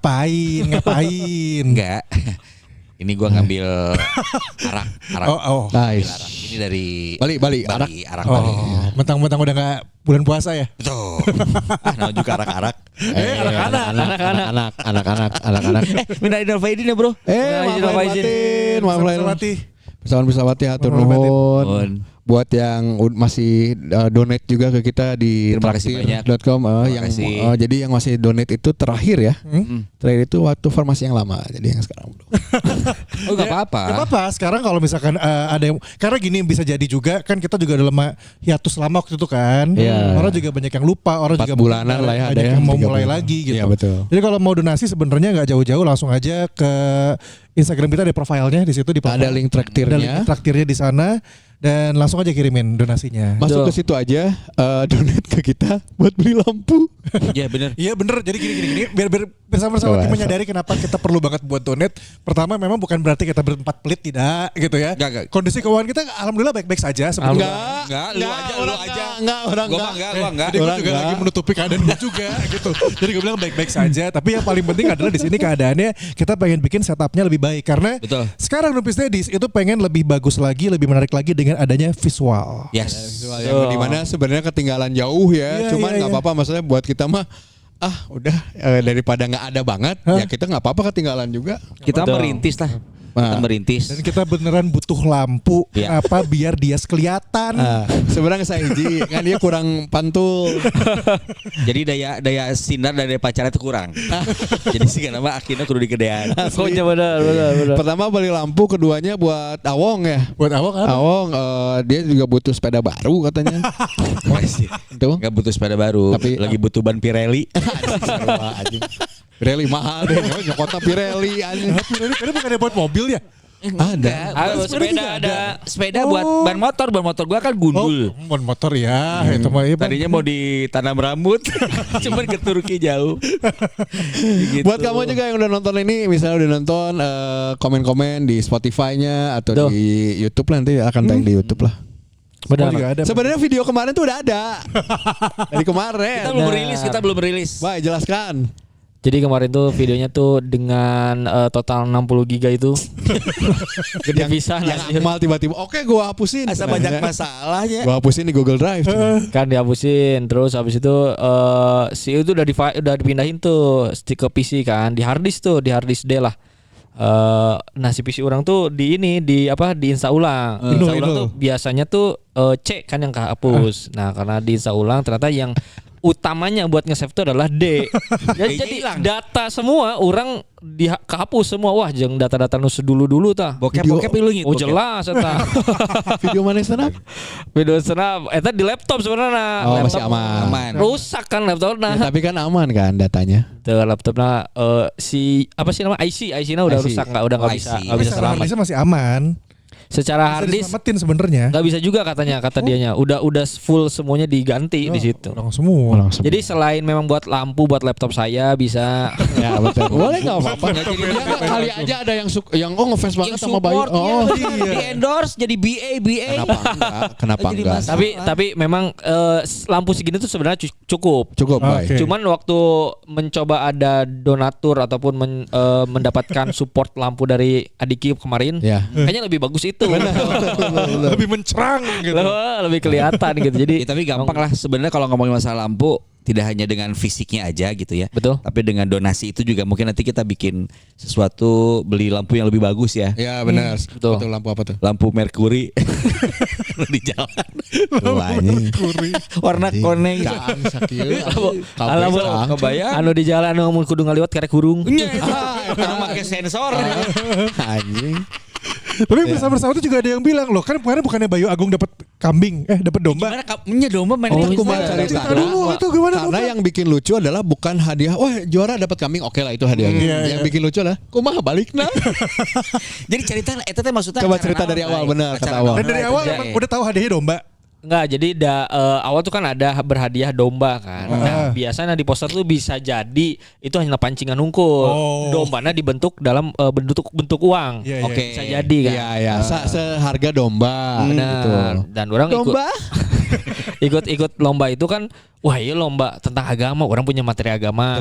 Ngapain? Enggak. Ini gua ngambil arak. Oh. Nice. Arak. Ini dari Bali, arak. Bali. Mentang-mentang udah nggak bulan puasa ya? Betul. Nama juga arak-arak. Anak-anak. Minta Idul Faidin ya, Bro. Maaf lahir. Pesawat-pesawat hatur nuhun. Buat yang masih donate juga ke kita di Terima kasih banyak. traktir.com yang jadi yang masih donate itu terakhir ya. Terakhir itu waktu formasi yang lama. Jadi yang sekarang belum. Oh, enggak apa-apa. Enggak apa-apa. Sekarang kalau misalkan ada yang karena gini bisa jadi juga kan kita juga udah lama hiatus lama waktu itu kan. Iya. Orang juga banyak yang lupa, orang 4 juga bulanan lah ya, ada banyak yang yang mau 3 mulai bulan. lagi gitu. Iya, betul. Jadi kalau mau donasi sebenarnya enggak jauh-jauh langsung aja ke Instagram kita ada profilnya di situ di profile. Ada link traktirnya. Ada link traktirnya di sana. Dan langsung aja kirimin donasinya. Masuk ke situ aja donate ke kita buat beli lampu. Iya benar. Iya bener. Jadi gini. Biar bersama-sama kita menyadari kenapa kita perlu banget buat donate. Pertama memang bukan berarti kita berempat pelit, tidak gitu ya. Enggak. Kondisi keuangan kita alhamdulillah baik-baik saja. Enggak, lu aja. Orang Gua enggak. Jadi gue juga lagi menutupi keadaan gue juga gitu. Jadi gue bilang baik-baik saja. Tapi yang paling penting adalah di sini keadaannya kita pengen bikin setupnya lebih baik. Karena Betul. sekarang Numpis Dedis itu pengen lebih bagus lagi, lebih menarik lagi dengan adanya visual. Yes. Yang dimana sebenarnya ketinggalan jauh ya. Iya, Cuman iya, nggak iya. apa-apa, maksudnya buat kita mah udah daripada nggak ada banget ya kita nggak apa-apa ketinggalan juga. Kita merintis lah. Kita merintis. Dan kita beneran butuh lampu Iya. biar dia kelihatan. Sebenarnya saya hiji kan dia kurang pantul. Jadi daya sinar dari pacarnya itu kurang. Jadi sih kenapa akhirnya kudu digedean. Pokoknya benar. Pertama beli lampu, keduanya buat Awong ya. Buat awak kan? Awong dia juga butuh sepeda baru katanya. Tuh. Gak butuh sepeda baru, Tapi- lagi butuh ban Pirelli. Pirelli mahal deh, nyokotnya Pirelli anjing. Pirelli bukannya buat mobil ya? Ada. Sepeda buat ban motor gua kan gundul. Oh, motor ya. Itu mah iya, Bang. Tadinya mau ditanam rambut, cuman ke Turki jauh. Gitu. Buat kamu juga yang udah nonton ini, misalnya udah nonton komen-komen di Spotify-nya atau di YouTube lah, nanti akan tayang di YouTube lah. Benar. Juga ada. Sebenarnya video kemarin tuh udah ada. Dari kemarin. Kita belum rilis. Baik, jelaskan. Jadi kemarin tuh videonya tuh dengan total 60 giga itu gede bisa Yang akmal tiba-tiba oke gua hapusin. Asa banyak masalahnya. Gua hapusin di Google Drive. kan dihapusin. Terus habis itu si itu udah dipindahin tuh stick ke PC kan, di hard disk D lah. Nah si PC orang tuh di install ulang. Install ulang tuh biasanya tuh C kan yang kehapus. Nah karena di install ulang ternyata yang utamanya buat nge-save itu adalah D. Jadi data semua orang kehapus semua. Wah jeung data-data nu sedulu-dulu tah. Bokep lu gitu. Oh jelas eta. Video mana sana? Video senap eta di laptop sebenarnya. Oh, Laptop masih aman. Rusak kan laptopnya. Ya, tapi kan aman kan datanya. Tuh laptopnya apa sih nama IC-nya udah IC. rusak udah nggak bisa selamat. Harddisknya masih aman. Secara hard disk diselamatin sebenarnya. nggak bisa juga kata dianya. Udah full semuanya diganti di situ. Ulang semua. Jadi selain memang buat lampu buat laptop saya bisa Ya betul. Boleh nggak apa-apa. Kali aja ada yang ngefans banget sama Bayu. Oh di endorse jadi BA. Kenapa Jadi enggak? masalah. Tapi memang lampu segini tuh sebenarnya cukup. Cukup baik. Oke. Cuman waktu mencoba ada donatur ataupun mendapatkan support lampu dari Adiki kemarin, Ya. kayaknya lebih bagus itu. Lebih mencerang gitu. Lebih kelihatan gitu. Jadi Ya, tapi gampang lah sebenarnya kalau ngomongin masalah lampu tidak hanya dengan fisiknya aja gitu ya. Betul. Tapi dengan donasi itu juga mungkin nanti kita bikin sesuatu, beli lampu yang lebih bagus ya. Ya benar. betul. Betul lampu apa tuh? Lampu Mercury di jalan. Warna koneng. Kebayang. Anu di jalan anu kudu ngaliwat karek hurung. Karena pakai sensor. Anjing. Tapi bersama-sama itu juga ada yang bilang loh kan kemarin bukannya Bayu Agung dapat kambing, dapat domba. Gimana kamunya domba main Oh, itu? aku mau cari Cerita dulu itu gimana? Karena yang bikin lucu adalah bukan hadiah. Wah juara dapat kambing, oke lah itu hadiahnya. Iya, Yang iya. bikin lucu adalah, kumaha balik nah. Jadi cerita itu teh maksudnya Coba acara cerita naon, dari awal, Bay? benar, Acara kata awal. naon, Dan dari Bay? awal Kerja, emang ya. udah tahu hadiahnya domba. Enggak, jadi awal tuh kan ada berhadiah domba kan. Nah, biasanya di poster tuh bisa jadi itu hanya pancingan hungkul. Oh. Dombanya dibentuk dalam bentuk uang. Iya, iya. Oke. Bisa jadi kan. Iya ya, seharga domba. Benar. Gitu. Dan orang Domba? ikut lomba itu kan, wah iya lomba tentang agama, orang punya materi agama.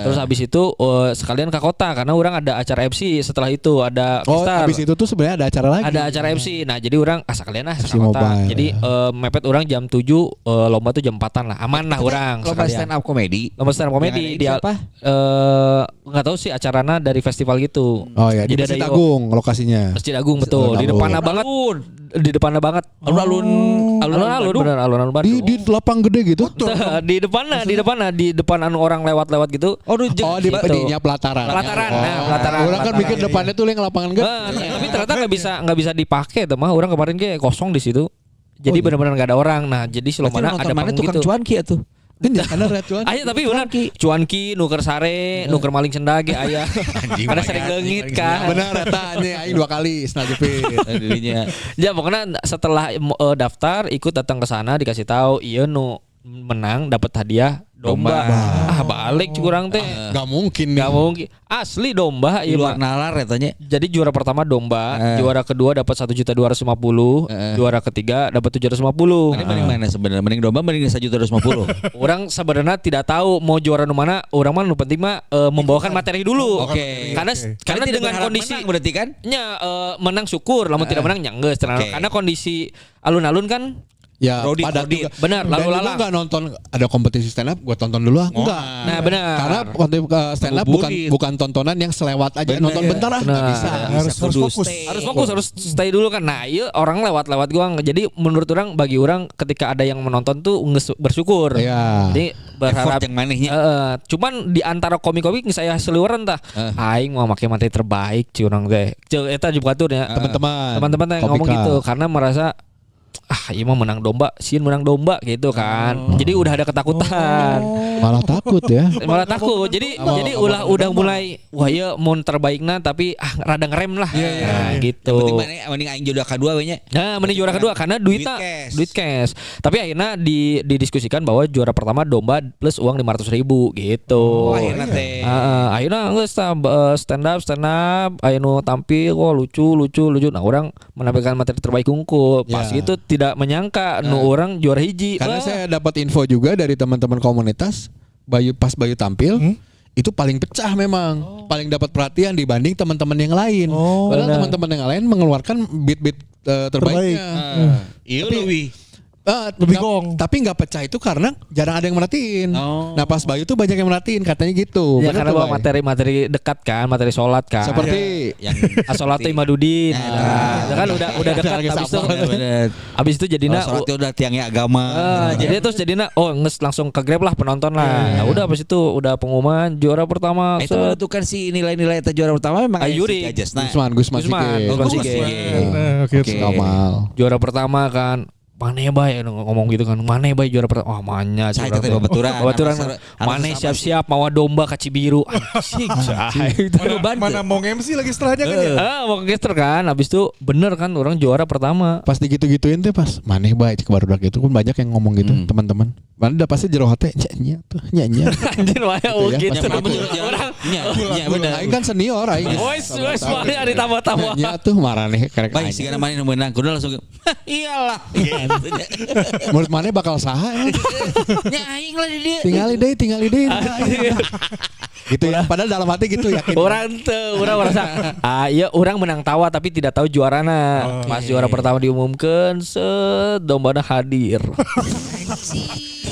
Terus habis itu sekalian ke kota karena orang ada acara MC setelah itu ada Pistar. Habis itu tuh sebenarnya ada acara lagi. Ada acara MC. Nah, jadi orang sekalian ke kota. Mobile. Jadi mepet orang jam 7, lomba tuh jam 4-an lah. Aman lah orang lomba sekalian. stand up comedy. Lomba stand up comedy dia nggak tahu sih acaranya dari festival gitu. Oh ya, di Masjid Agung lokasinya. Masjid Agung betul. Di depannya banget. Di depannya banget. Alun-alun bener alun-alun Bandung. Di lapang gede gitu. Di depan anu orang lewat-lewat gitu. Di pedinya pelataran. Pelataran. Orang kan mikir depannya tuh yang lapangan gede. Tapi ternyata nggak bisa dipakai tuh mah. Orang kemarin kayak kosong di situ. Jadi benar-benar nggak ada orang. Nah, jadi selama ada panggung gitu. Cuanki atuh. Karena cuan. Aya tapi benar cuanki nuker sare, nuker maling cendage aya. Karena sering leungit kan. Benar eta nya aing 2 kali sena jepit. Ya pokoknya setelah daftar ikut datang ke sana dikasih tahu ieu nu menang dapat hadiah domba. Balik kurang teh. Gak mungkin. Asli domba ieu luar nalar etanya. Jadi juara pertama domba, juara kedua dapat 1.250.000, juara ketiga dapat 750. Mending mana sebenarnya? Mending domba mending 1.250. Orang sebenarnya tidak tahu mau juara di mana, orang mah nu penting mah membawakan materi dulu. Oke. Karena dengan kondisi menang berarti kan? Menang syukur, lamun tidak menang nya geus. Karena kondisi alun-alun kan ya Rodit. Benar, lalu lalang. Enggak nonton ada kompetisi stand up, gua tonton dulu enggak. Nah, benar. Karena stand up bukan tontonan yang selewat aja nonton bentar enggak bisa. Harus fokus. Harus stay dulu kan. Nah, iya orang lewat gua. Jadi menurut orang bagi orang ketika ada yang menonton tuh bersyukur. Iya. Jadi berharap yang manehnya. Cuman di antara komik-komik saya seliweran tah. Aing mau make materi terbaik ci urang teh. Ceuk eta juga atunya. Teman-teman teh ngomong gitu karena merasa iya mah menang domba, sieun menang domba gitu kan. Jadi udah ada ketakutan. Malah takut ya. Malah takut. Jadi udah mulai wah ya mau terbaikna tapi rada ngerem lah. Gitu. Mending aing juara kedua we nya. Nah, mending juara kedua karena duit cash. Tapi akhirnya didiskusikan bahwa juara pertama domba plus uang 500.000 gitu. Akhirnya teh. Akhirnya geus stand up aya nu tampil lucu. Nah, orang menampilkan materi terbaik unggul. Pas gitu tidak menyangka orang juara hiji. Karena saya dapat info juga dari teman-teman komunitas Bayu tampil itu paling pecah memang, paling dapat perhatian dibanding teman-teman yang lain. Padahal teman-teman yang lain mengeluarkan beat terbaiknya. Iya lebih gong. Tapi nggak pecah itu karena jarang ada yang merhatiin. Nah pas Bayu tuh banyak yang merhatiin katanya gitu. Ya karena bawa materi dekat kan, materi sholat kan. Seperti yang asolatu Imadudin. Kan udah dekat habis itu jadinya sholatnya udah tiangnya agama. Jadi terus jadinya nges langsung ke Grab lah penonton lah. Nah udah habis itu udah pengumuman juara pertama. Itu menentukan si nilai-nilai juara pertama memang Ayuri. Gusman Sige. Oke. Juara pertama kan. Maneh bae ngomong gitu kan. Maneh bae juara pertama. Manya juara pertama. Babaturan. Maneh siap-siap mawa domba ka Cibiru. Anjing. Mana mau MC lagi setelahnya kan ya? Mau gester kan. Habis itu bener kan orang juara pertama. Pas digitu-gituin tuh pas maneh bae cek barudak itu pun banyak yang ngomong gitu teman-teman. Mana udah pasti jero hate nyanyi tuh nyanyi. Anjir wae gitu. Orang nya bener. Aing kan senior aing. Wes mari ari tambah-tambah. Nyanyi tuh maraneh kerek. Baik sigana maneh nu meunang kudu langsung iyalah. Menurut maneh bakal saha ya? Nya aing lah di dia. Tinggali deui. Gitu ya. Padahal dalam hati gitu yakin. Orang merasa iya orang menang tawa tapi tidak tahu juarana. Pas juara pertama diumumkan dombana hadir.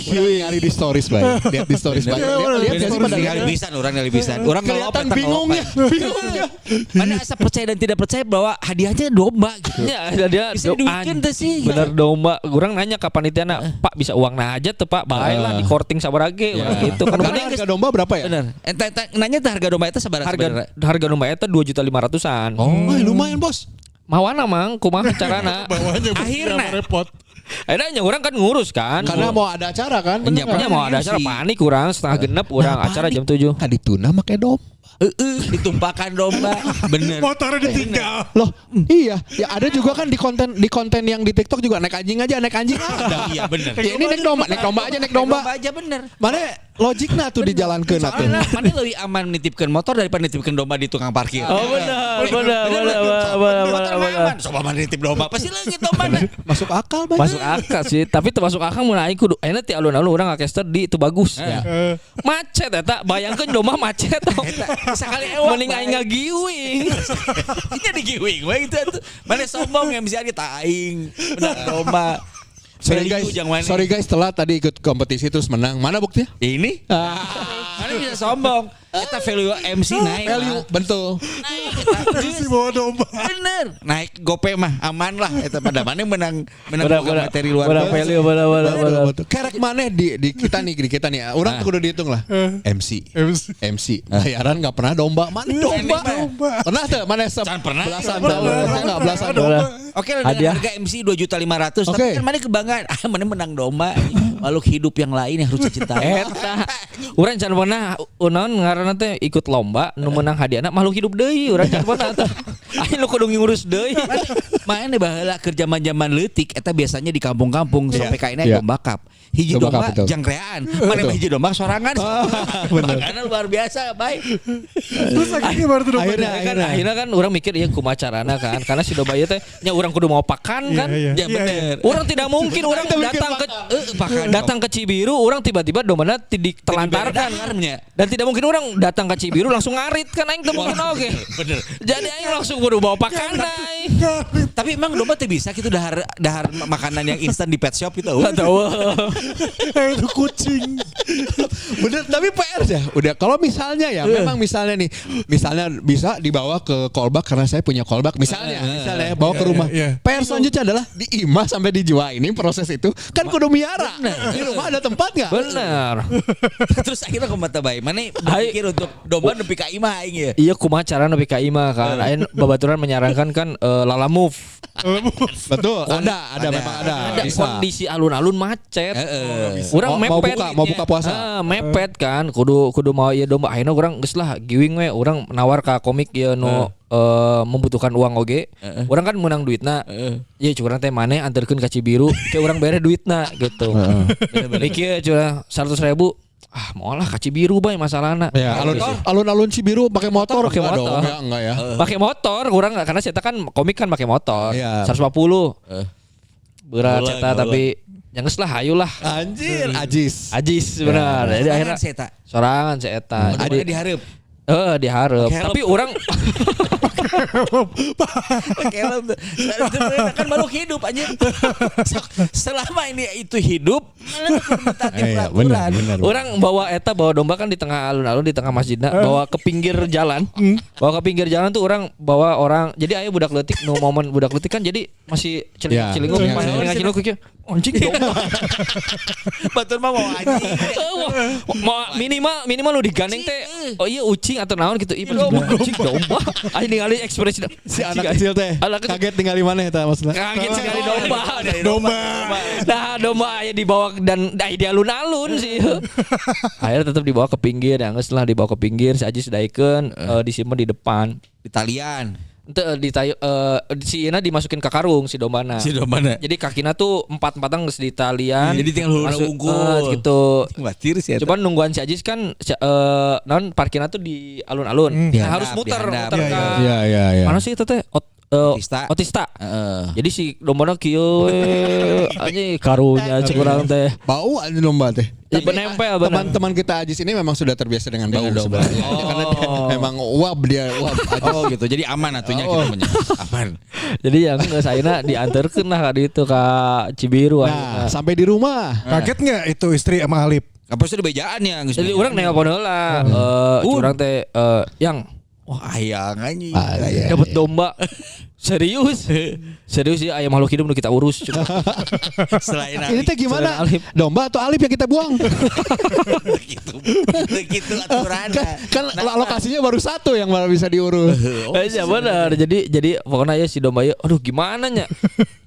Lihat di stories baik. Lihat di stories baik. Lihat bisa orang kelihatan bingungnya. Mana asa percaya dan tidak percaya bahwa hadiahnya domba gitu. Ya, dia bisa duitkeun teh sih. Bener domba. Urang nanya ka panitiana, "Pak bisa uangna aja teh, Pak?" Baelah di korting sabarage gitu. Kan harga domba berapa ya? Bener. Nanya teh harga domba eta sabaraha sebenarnya? Harga domba eta 2.500.000-an. Lumayan, Bos. Mawana mang kumaha carana? Akhirnya repot. Akhirnya orang kan ngurus kan. Karena mau ada acara kan. Mau ada acara panik kurang setengah genep kurang acara jam 7. Tadi tuna make domba. Ditumpahkan domba. Bener. Motornya ditinggal. Loh, iya, ya ada juga kan di konten yang di TikTok juga naik anjing ada. Iya bener. Ya, ini naik domba aja bener. Mana logiknya tuh dijalankeun atuh. Soalnya mana lebih aman nitipkan motor daripada nitipkan domba di tukang parkir. Oh benar. Motor mah aman. Coba mana nitip domba pasti leungit domba. Masuk akal banget. Masuk akal sih, tapi teu masuk akal mun aing kudu ayeuna ti alun-alun urang ngakester di itu bagus. Macet eta, bayangkeun domba macet. Sekali ewak. Mending aing ngagiwing. Jadi giwing we itu atuh. Mana sombong yang bisa kita aing menang domba. Sorry guys, setelah tadi ikut kompetisi terus menang. Mana buktinya? Ini? Mana bisa sombong? Kita value MC naik. Value, betul. Naik. Si bawa domba. Bener. Naik gope mah aman lah. Eta pada mana menang Bener, materi luar bener, value, bener. Betul. Kerek mana di kita nih. Orang tuh kudu dihitung lah. MC. Bayaran nggak pernah domba. Mana domba? Pernah tuh? Mana Jangan pernah. Belasan domba. Nggak belasan domba. Oke lah dengan harga MC 2.500.000 tapi kan mana kebanggaan mana menang domba makhluk hidup yang lain yang harus dicintai. Eta urang can pernah naon ngaranna teh ikut lomba nu meunang hadiahna makhluk hidup deui urang can pernah teh. Aing nu kudu ngurus deui. Mana baheula keur zaman-zaman leutik eta biasanya di kampung-kampung sampai kaina domba kap. Hiji domba jangkreaan. Mana hiji domba sorangan. Bener. Karena luar biasa baik. Terus akhirnya baru tuh domba. Akhirnya kan urang mikir ieu kumaha carana kan karena si domba ieu teh nya urang kudu mau pakan kan. Ya bener. Urang tidak mungkin urang datang ke Cibiru urang tiba-tiba dombana ditelantarkan dan tidak mungkin orang datang ke Cibiru langsung ngarit kan aing teu mungkin oge. Bener. Jadi aing langsung kudu bawa pakan aing. Tapi emang domba teh bisa gitu dahar makanan yang instan di pet shop gitu. Tahu. Itu kucing. Bener, tapi PR ya. Udah kalau misalnya ya, memang misalnya bisa dibawa ke callback karena saya punya callback misalnya bawa ke rumah. PR selanjutnya adalah diimah sampai dijual ini proses itu kan kudu miara. Di rumah ada tempat nggak? Bener. Terus akhirnya kumaha bae. Mana berpikir untuk domba nepi ka imah aing ya. Iya kumaha cara nepi ka imah kan. Aing babaturan menyarankan kan Lala Move. Betul. Ada memang ada. Bisa. Kondisi alun-alun macet. Urang mepet. Mau buka puasa. Mepet kan. Kudu mau ieu domba. Akhirnya urang geus lah giwing we urang nawar ka komik ieu nu membutuhkan uang oge. Urang kan menang duitna. Ya curang teh maneh anterkeun ka Cibiru ke urang bere duitna gitu. Bener-bener kieu curang 100.000 mau lah ka Cibiru bae masalahna. Ya, alun-alun Cibiru pakai motor. Enggak ya. Pakai motor urang karena saya kan komik kan pakai motor. 150. Berat eta tapi yang geus lah hayu lah. Anjir, Ajis benar. Jadi akhirnya sorangan si eta. Jadi dihareup. Diharap. Tapi orang kan makhluk hidup aja. Selama ini itu hidup, benar. Orang bawa domba kan di tengah alun-alun di tengah masjidna, bawa ke pinggir jalan. Bawa ke pinggir jalan tuh orang bawa orang. Jadi aya budak leutik nu momen budak leutik kan jadi masih cilingung pas ngaciluk kieu. Anjing domba. Batur mah mau anjing. Minimal lu digandeng teh. Oh iya ucing atau naon gitu. Iya anjing domba. Aing ningali ekspresi si anak kecil teh. Kaget ningali maneh eta maksudna. Kaget sekali domba. Nah, domba aya dibawa dan di alun-alun sih. Akhirnya tetap dibawa ke pinggir, ya geus lah dibawa ke pinggir, si Aji sedaikeun disimpan di depan. Di talian. Ente si Ina dimasukin ke karung si dombana. Jadi kakina tuh empat-empatan geus di talian. Jadi tinggal unggul gitu. Batir sih. Cuman nungguan si Ajis kan non parkirnya tuh di alun-alun. Harus muter ke. Iya. Mana sih itu teh? Otista. Jadi si dombana kieu anjing karunya curang teh. Bau anjing domba teh. Nempel teman-teman kita Ajis ini memang sudah terbiasa dengan bau sebenarnya. Karena memang uap dia. Oh gitu. Jadi aman atunya gitu punya. Aman. Jadi yang geus ayeuna dianterkeun lah ka ditu ka Cibiru. Nah, sampai di rumah. Kaget enggak itu istri sama Alip? Apa sih bejaan ya? Jadi urang nelpon heula. Curang teh yang wah ayang anjing. Dapat domba. Serius sih ayam makhluk hidup nu kita urus. Selain Ini teh gimana? Alif. Domba atau alif yang kita buang? gitu aturannya. Kan lokasinya baru satu yang baru bisa diurus. Iya benar. Jadi pokoknya ya si domba ya aduh gimana nya.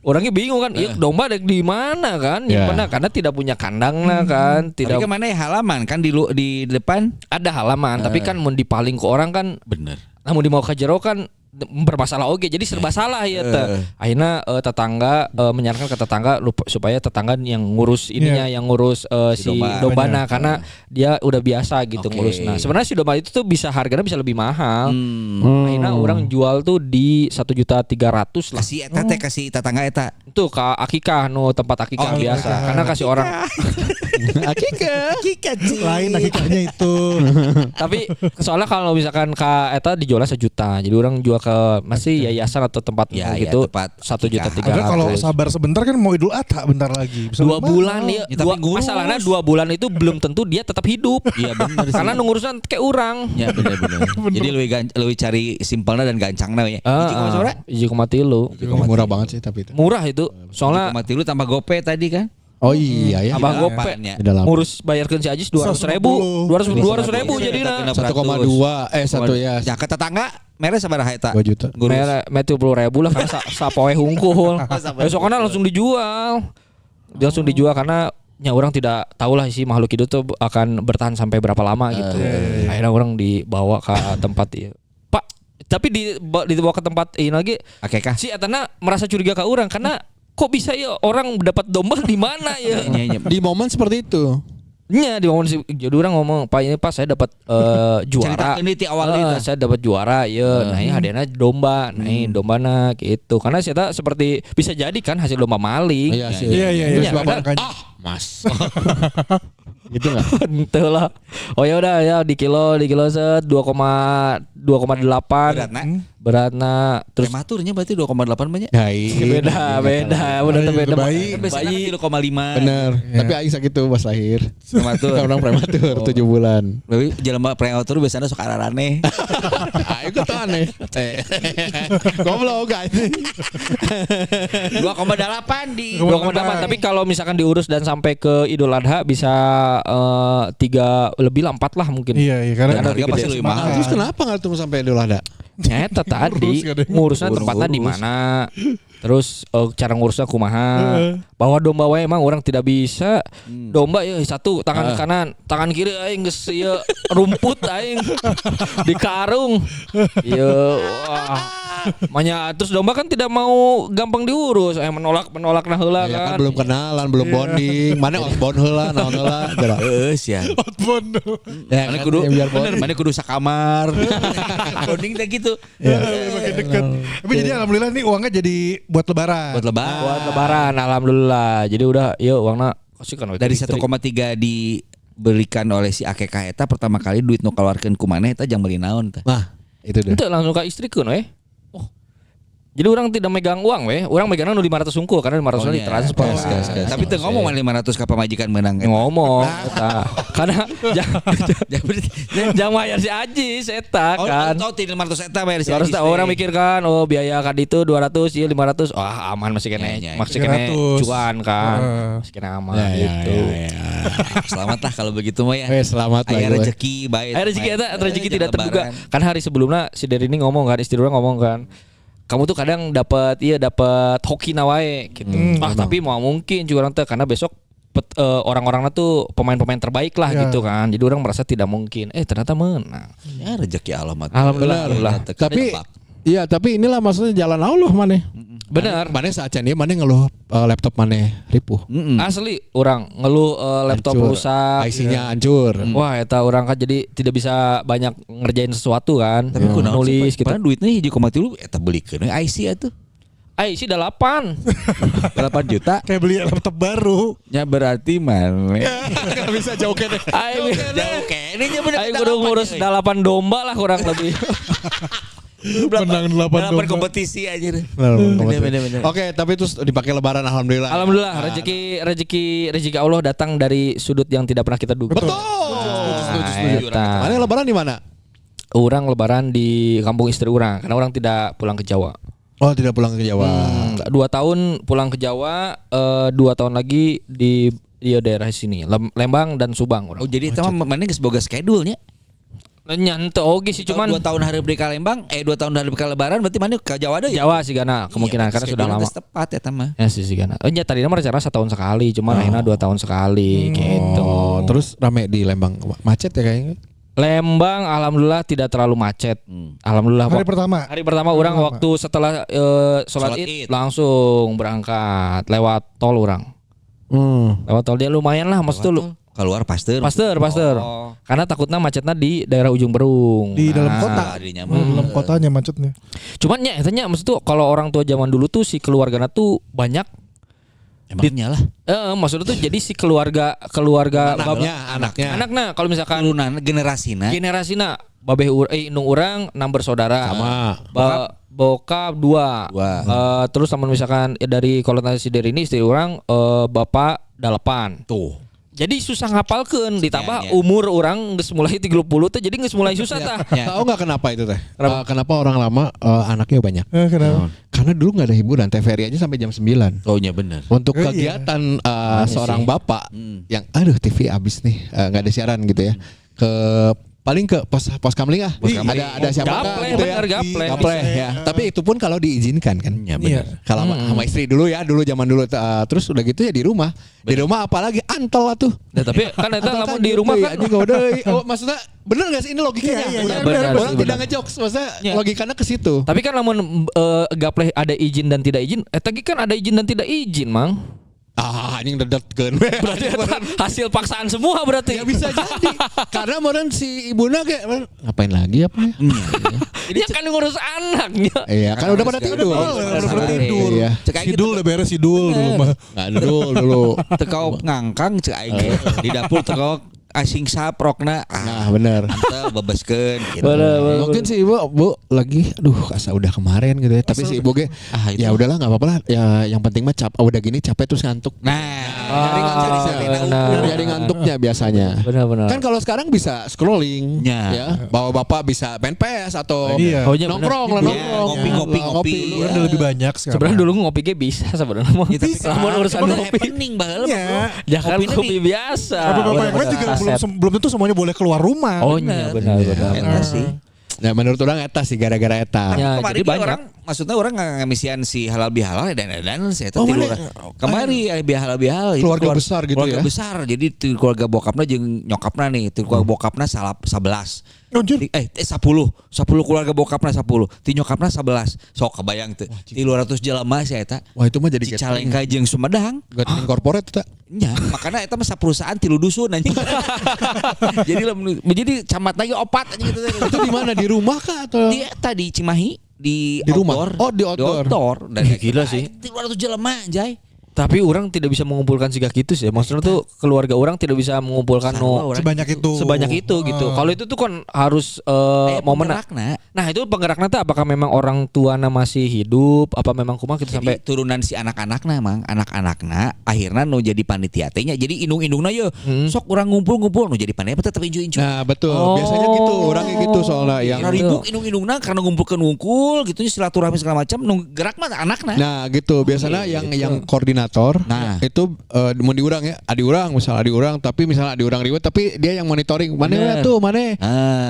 Orangnya bingung kan, iya domba dek di mana kan? Yang mana karena tidak punya kandangnya kan, tidak. Tapi kemana ya halaman kan di depan Ada halaman, tapi kan mau dipaling ke orang kan bener. namun di mau ke jero kan bermasalah oge jadi serba salah ya teh. Akhirnya tetangga menyarankan ke tetangga supaya tetangga yang ngurus ininya yang ngurus si dombana karena dia udah biasa gitu ngurus. Nah, sebenarnya si domba itu tuh bisa harganya bisa lebih mahal. Akhirnya orang jual tuh di 1.300.000 lah. Kasih eta teh kasih tetangga eta. Itu ke akikah tempat akikah biasa. Karena kasih orang Akikah. Lain akikahnya itu. tapi soalnya kalau misalkan ka eta dijualnya 1 juta. Jadi orang jual ke masih yayasan atau tempat gitu 1.300.000. Kalau sabar sebentar kan mau Idul Adha bentar lagi. Bisa 2 bulan ya. Masalahnya 2 bulan itu belum tentu dia tetap hidup. Iya benar sih. Karena ngurusan kayak orang. Ya benar. Jadi lebih cari simpelnya dan gancangnya ya. Iji kumati lu. Murah banget sih tapi itu. Murah itu. Soalnya Mati lu tambah gope tadi kan. Oh iya ya. tambah gope. Ngurus bayarkan si Ajis 200.000. 200.000 jadi 1,2 1 ya. Ya ke tetangga mere sabaraha eta? 2 juta. Mere 30.000 lah karena sapoe hungkul. Besoknya langsung dijual. Dia langsung dijual karena ya orang tidak tahu lah si makhluk hidup tuh akan bertahan sampai berapa lama gitu. Akhirnya orang dibawa ke tempat itu. Pak, tapi dibawa ke tempat ini lagi. Si Atana merasa curiga ke orang karena kok bisa ya orang dapat domba di mana ya? Di momen seperti itu. Nya di momen jadi orang ngomong Pak ini Pak saya dapat juara. Ini ti awal itu. Saya dapat juara ya. Nah ini hadiahnya domba. Nah ini dombana gitu. Karena saya seperti bisa jadi kan hasil domba maling. Iya sih. Iya. Mas. Gitu enggak? Ente lah. Oh ya udah ya di kilo set 2,8 beratna terus prematurnya berarti 2,8 banyak. Ya iya. beda beda bayi. Bayi 0,5. Bener. Tapi aing sakitu pas lahir. Prematur. Orang prematur 7 bulan. Tapi jelema prematur biasanya sok ararane. Aing kok aneh. Goblok guys. 2,8 di 2,8 tapi kalau misalkan diurus dan sampai ke Idul Adha bisa 3 lebih lah 4 lah mungkin. Iya karena harga pasti lebih mahal. Terus kenapa enggak tunggu sampai Idul Adha? Nyata tadi ngurusnya tempatnya di mana. Terus cara ngurusnya kumaha. Bawa domba wae emang orang tidak bisa. Domba ya satu tangan kanan, tangan kiri aing geus ieu rumput aing di karung. Ieu Manya terus domba kan tidak mau gampang diurus, menolak nah heula Ya kan. kan belum kenalan, belum bonding. Mana outbound heula, naon heula. Eus ya. outbound. Ya Mana kan, kudu biar bener, mana kudu sakamar. Bonding teh gitu. Makin dekat. Tapi jadi alhamdulillah nih uangnya jadi buat lebaran. Buat lebaran. Buat lebaran alhamdulillah. Jadi udah yuk uangna kasihkan Dari 1,3 diberikan oleh si akekah eta pertama kali duit nu kaluarkeun ku maneh eta jang meuli naon teh. Nah, itu deh. Ente langsung ke istrikeun we. Jadi orang tidak megang uang we, orang megangnya nu 500 sungkul karena 500 ditransfer. Tapi teu ngomong 500 ka pamajikan meunang. Ngomong eta. Karena jangan bayar si Ajis eta kan. Oh, 500 eta bayar si Ajis. Orang mikir kan, oh biaya kad itu 200, ieu 500. Wah, aman masih kene. Masih kene cuan kan. Masih kene aman gitu. Selamat lah kalau begitu mah ya. Selamat lah. Aya rezeki baik. Rezeki eta rezeki tidak terduga. Kan hari sebelumnya si Derini ngomong kan, istri orang ngomong kan. Kamu tuh kadang dapat hoki nawae gitu. Tapi mau mungkin juga orang karena besok orang-orangnya tuh pemain-pemain terbaik lah gitu kan. Jadi orang merasa tidak mungkin. Ternyata menang. Ya rezeki Allah. Alhamdulillah. Tapi inilah maksudnya jalan Allah maneh. Benar. Maneh saat ini maneh ngeluh laptop maneh ripuh. Asli orang ngeluh laptop rusak, IC-nya hancur. Wah, eta orang kan jadi tidak bisa banyak ngerjain sesuatu kan. Tapi kunaon nulis gitu. Padahal duitnya 1,3 eta belikeun IC atuh. IC 8 juta Kayak beli laptop baru. Ya berarti mana? Enggak bisa jauh kene. Jauh kene nya bener. Ayo kudu ngurus 8 domba lah kurang lebih. Menang 8 domba. Kompetisi aja deh. Bener. Oke, tapi terus dipakai lebaran alhamdulillah. Alhamdulillah rezeki Allah datang dari sudut yang tidak pernah kita duga. Betul. Mana lebaran di mana? Orang lebaran di kampung istri orang karena orang tidak pulang ke Jawa. Oh, tidak pulang ke Jawa. 2 tahun pulang ke Jawa, 2 tahun lagi di daerah sini, Lembang dan Subang orang. Oh jadi itu mah mana geus boga schedule-nya. Nyante oge sih cuman 2 tahun hari beri ka Lembang, 2 tahun hari beri ka Lebaran berarti mana ke Jawa deui. Jawa sih Gana kemungkinan karena sudah lama. Tepat eta mah. Ya sih Gana. Nya tadinya mah rencana 1 tahun sekali, cuman akhirnya 2 tahun sekali gitu. Terus rame di Lembang. Macet ya kayaknya. Lembang alhamdulillah tidak terlalu macet. Alhamdulillah. Hari pertama orang waktu setelah sholat Id langsung berangkat lewat tol orang. Lewat tol dia lumayan lah maksud lu. Keluar Pasteur. Oh. Karena takutnya macetnya di daerah ujung Berung. Di dalam kota. Di dalam kotanya macetnya. Cuman nya etanya maksud tuh kalau orang tua zaman dulu tuh si keluarganya tuh banyak. Emangnya lah. Maksudnya tuh jadi si keluarga anaknya kalau misalkan generasina babeh indung urang 6 bersaudara. Sama. Bokap 2. Terus sama misalkan dari kolonasi dari ini istri orang bapak 8. Tuh. Jadi susah ngapalkeun ditambah umur orang geus mulai 30 teh jadi geus mulai susah tah. Tahu enggak kenapa itu teh? Kenapa orang lama anaknya banyak? Kenapa? Karena dulu enggak ada hiburan, TVRI aja sampai jam 9. Oh iya benar. Untuk kegiatan seorang bapak yang TV abis nih, enggak ada siaran gitu ya. Paling ke pos kamling ah. Ada siapa gitu ya. Gaple ya. Tapi itu pun kalau diizinkan kan. Ya benar. Kalau sama istri dulu zaman dulu terus udah gitu ya di rumah. Di rumah apalagi antol atuh. Nah, tapi kan eta lamun di rumah kan oh maksudnya bener enggak sih ini logikanya? Benar. Orang tidak ngejokes maksudnya logikanya ke situ. Tapi kan lamun gapleh ada izin dan tidak izin, eta kan ada izin dan tidak izin, Mang. Anjing dedetkeun. Berarti hasil paksaan semua berarti. Ya bisa jadi. Karena meureun si ibuna kayak ngapain lagi apa ya? Dia kan ngurus anaknya. Iya, kan udah pada tidur. Udah pada tidur. Iya. Sidul udah beres sidul dulu mah. Enggak dulu. Tekau ngangkang cek aing di dapur tekau asing saprokna. Nah, bener. Antel bebaskeun gitu. Mungkin si ibu lagi asa udah kemarin gitu ya. Tapi si ibu ge ya udahlah enggak apa-apa lah. Ya yang penting mah udah gini capek terus ngantuk. Jadi ngantuknya biasanya. Benar. Kan kalau sekarang bisa scrolling ya. Bawa bapak bisa main PS atau nongkrong. Ngopi. Udah lebih banyak sekarang. Sebenarnya dulu ngopi ge bisa sebenarnya. Mau urusan ngopi. Happening baheula. Jangan kopi biasa. Bapak juga belum tentu semuanya boleh keluar rumah. Oh iya benar. Eta sih. Nah menurut orang eta sih gara-gara eta. Ya, kemarin jadi banyak. Orang maksudnya orang ngamisian si halal bihalal dan si eta tilu orang. Kemari bihalal Keluarga besar gitu keluarga ya. besar. Jadi keluarga bokapna jeung nyokapna nih. Keluarga bokapna 11. 10 keluarga bokapna 10. Ti nyokapna 11. Sok kebayang teu. 300 jelema si eta. Wah itu mah jadi Cicalengka jeung Sumedang. Gathering corporate eta. Nya, makanya eta mah perusahaan 3 dusun anjing. Jadi camat lagi opat anjing gitu. Itu di mana? Di rumah kah atau Di eta di Cimahi di rumah. Oh, di outdoor. Dan gila sih. 300 jelema anjay. Tapi orang tidak bisa mengumpulkan siga gitu sih. Maksudnya tuh keluarga orang tidak bisa mengumpulkan sebanyak itu gitu. Kalau itu tuh kan harus momen. Nah, itu penggerakna tuh apakah memang orang tuana masih hidup apa memang kumaha gitu sampai turunan si anak-anakna mang, anak-anakna akhirnya nu jadi panitia teh nya. Jadi indung-indungna ye sok urang ngumpul-ngumpul nu jadi panitia tetep inju-inju. Nah, betul. Biasanya gitu, orangnya gitu soalnya yang ribuk indung-indungna karena ngumpulkeun wungkul gitu silaturahmi segala macam nu gerak mah anakna. Nah, gitu. Biasanya yang koordinator. Nah, itu mau diurang ya. Adi urang tapi misalnya adi urang riwet tapi dia yang monitoring. Mana tuh, mana?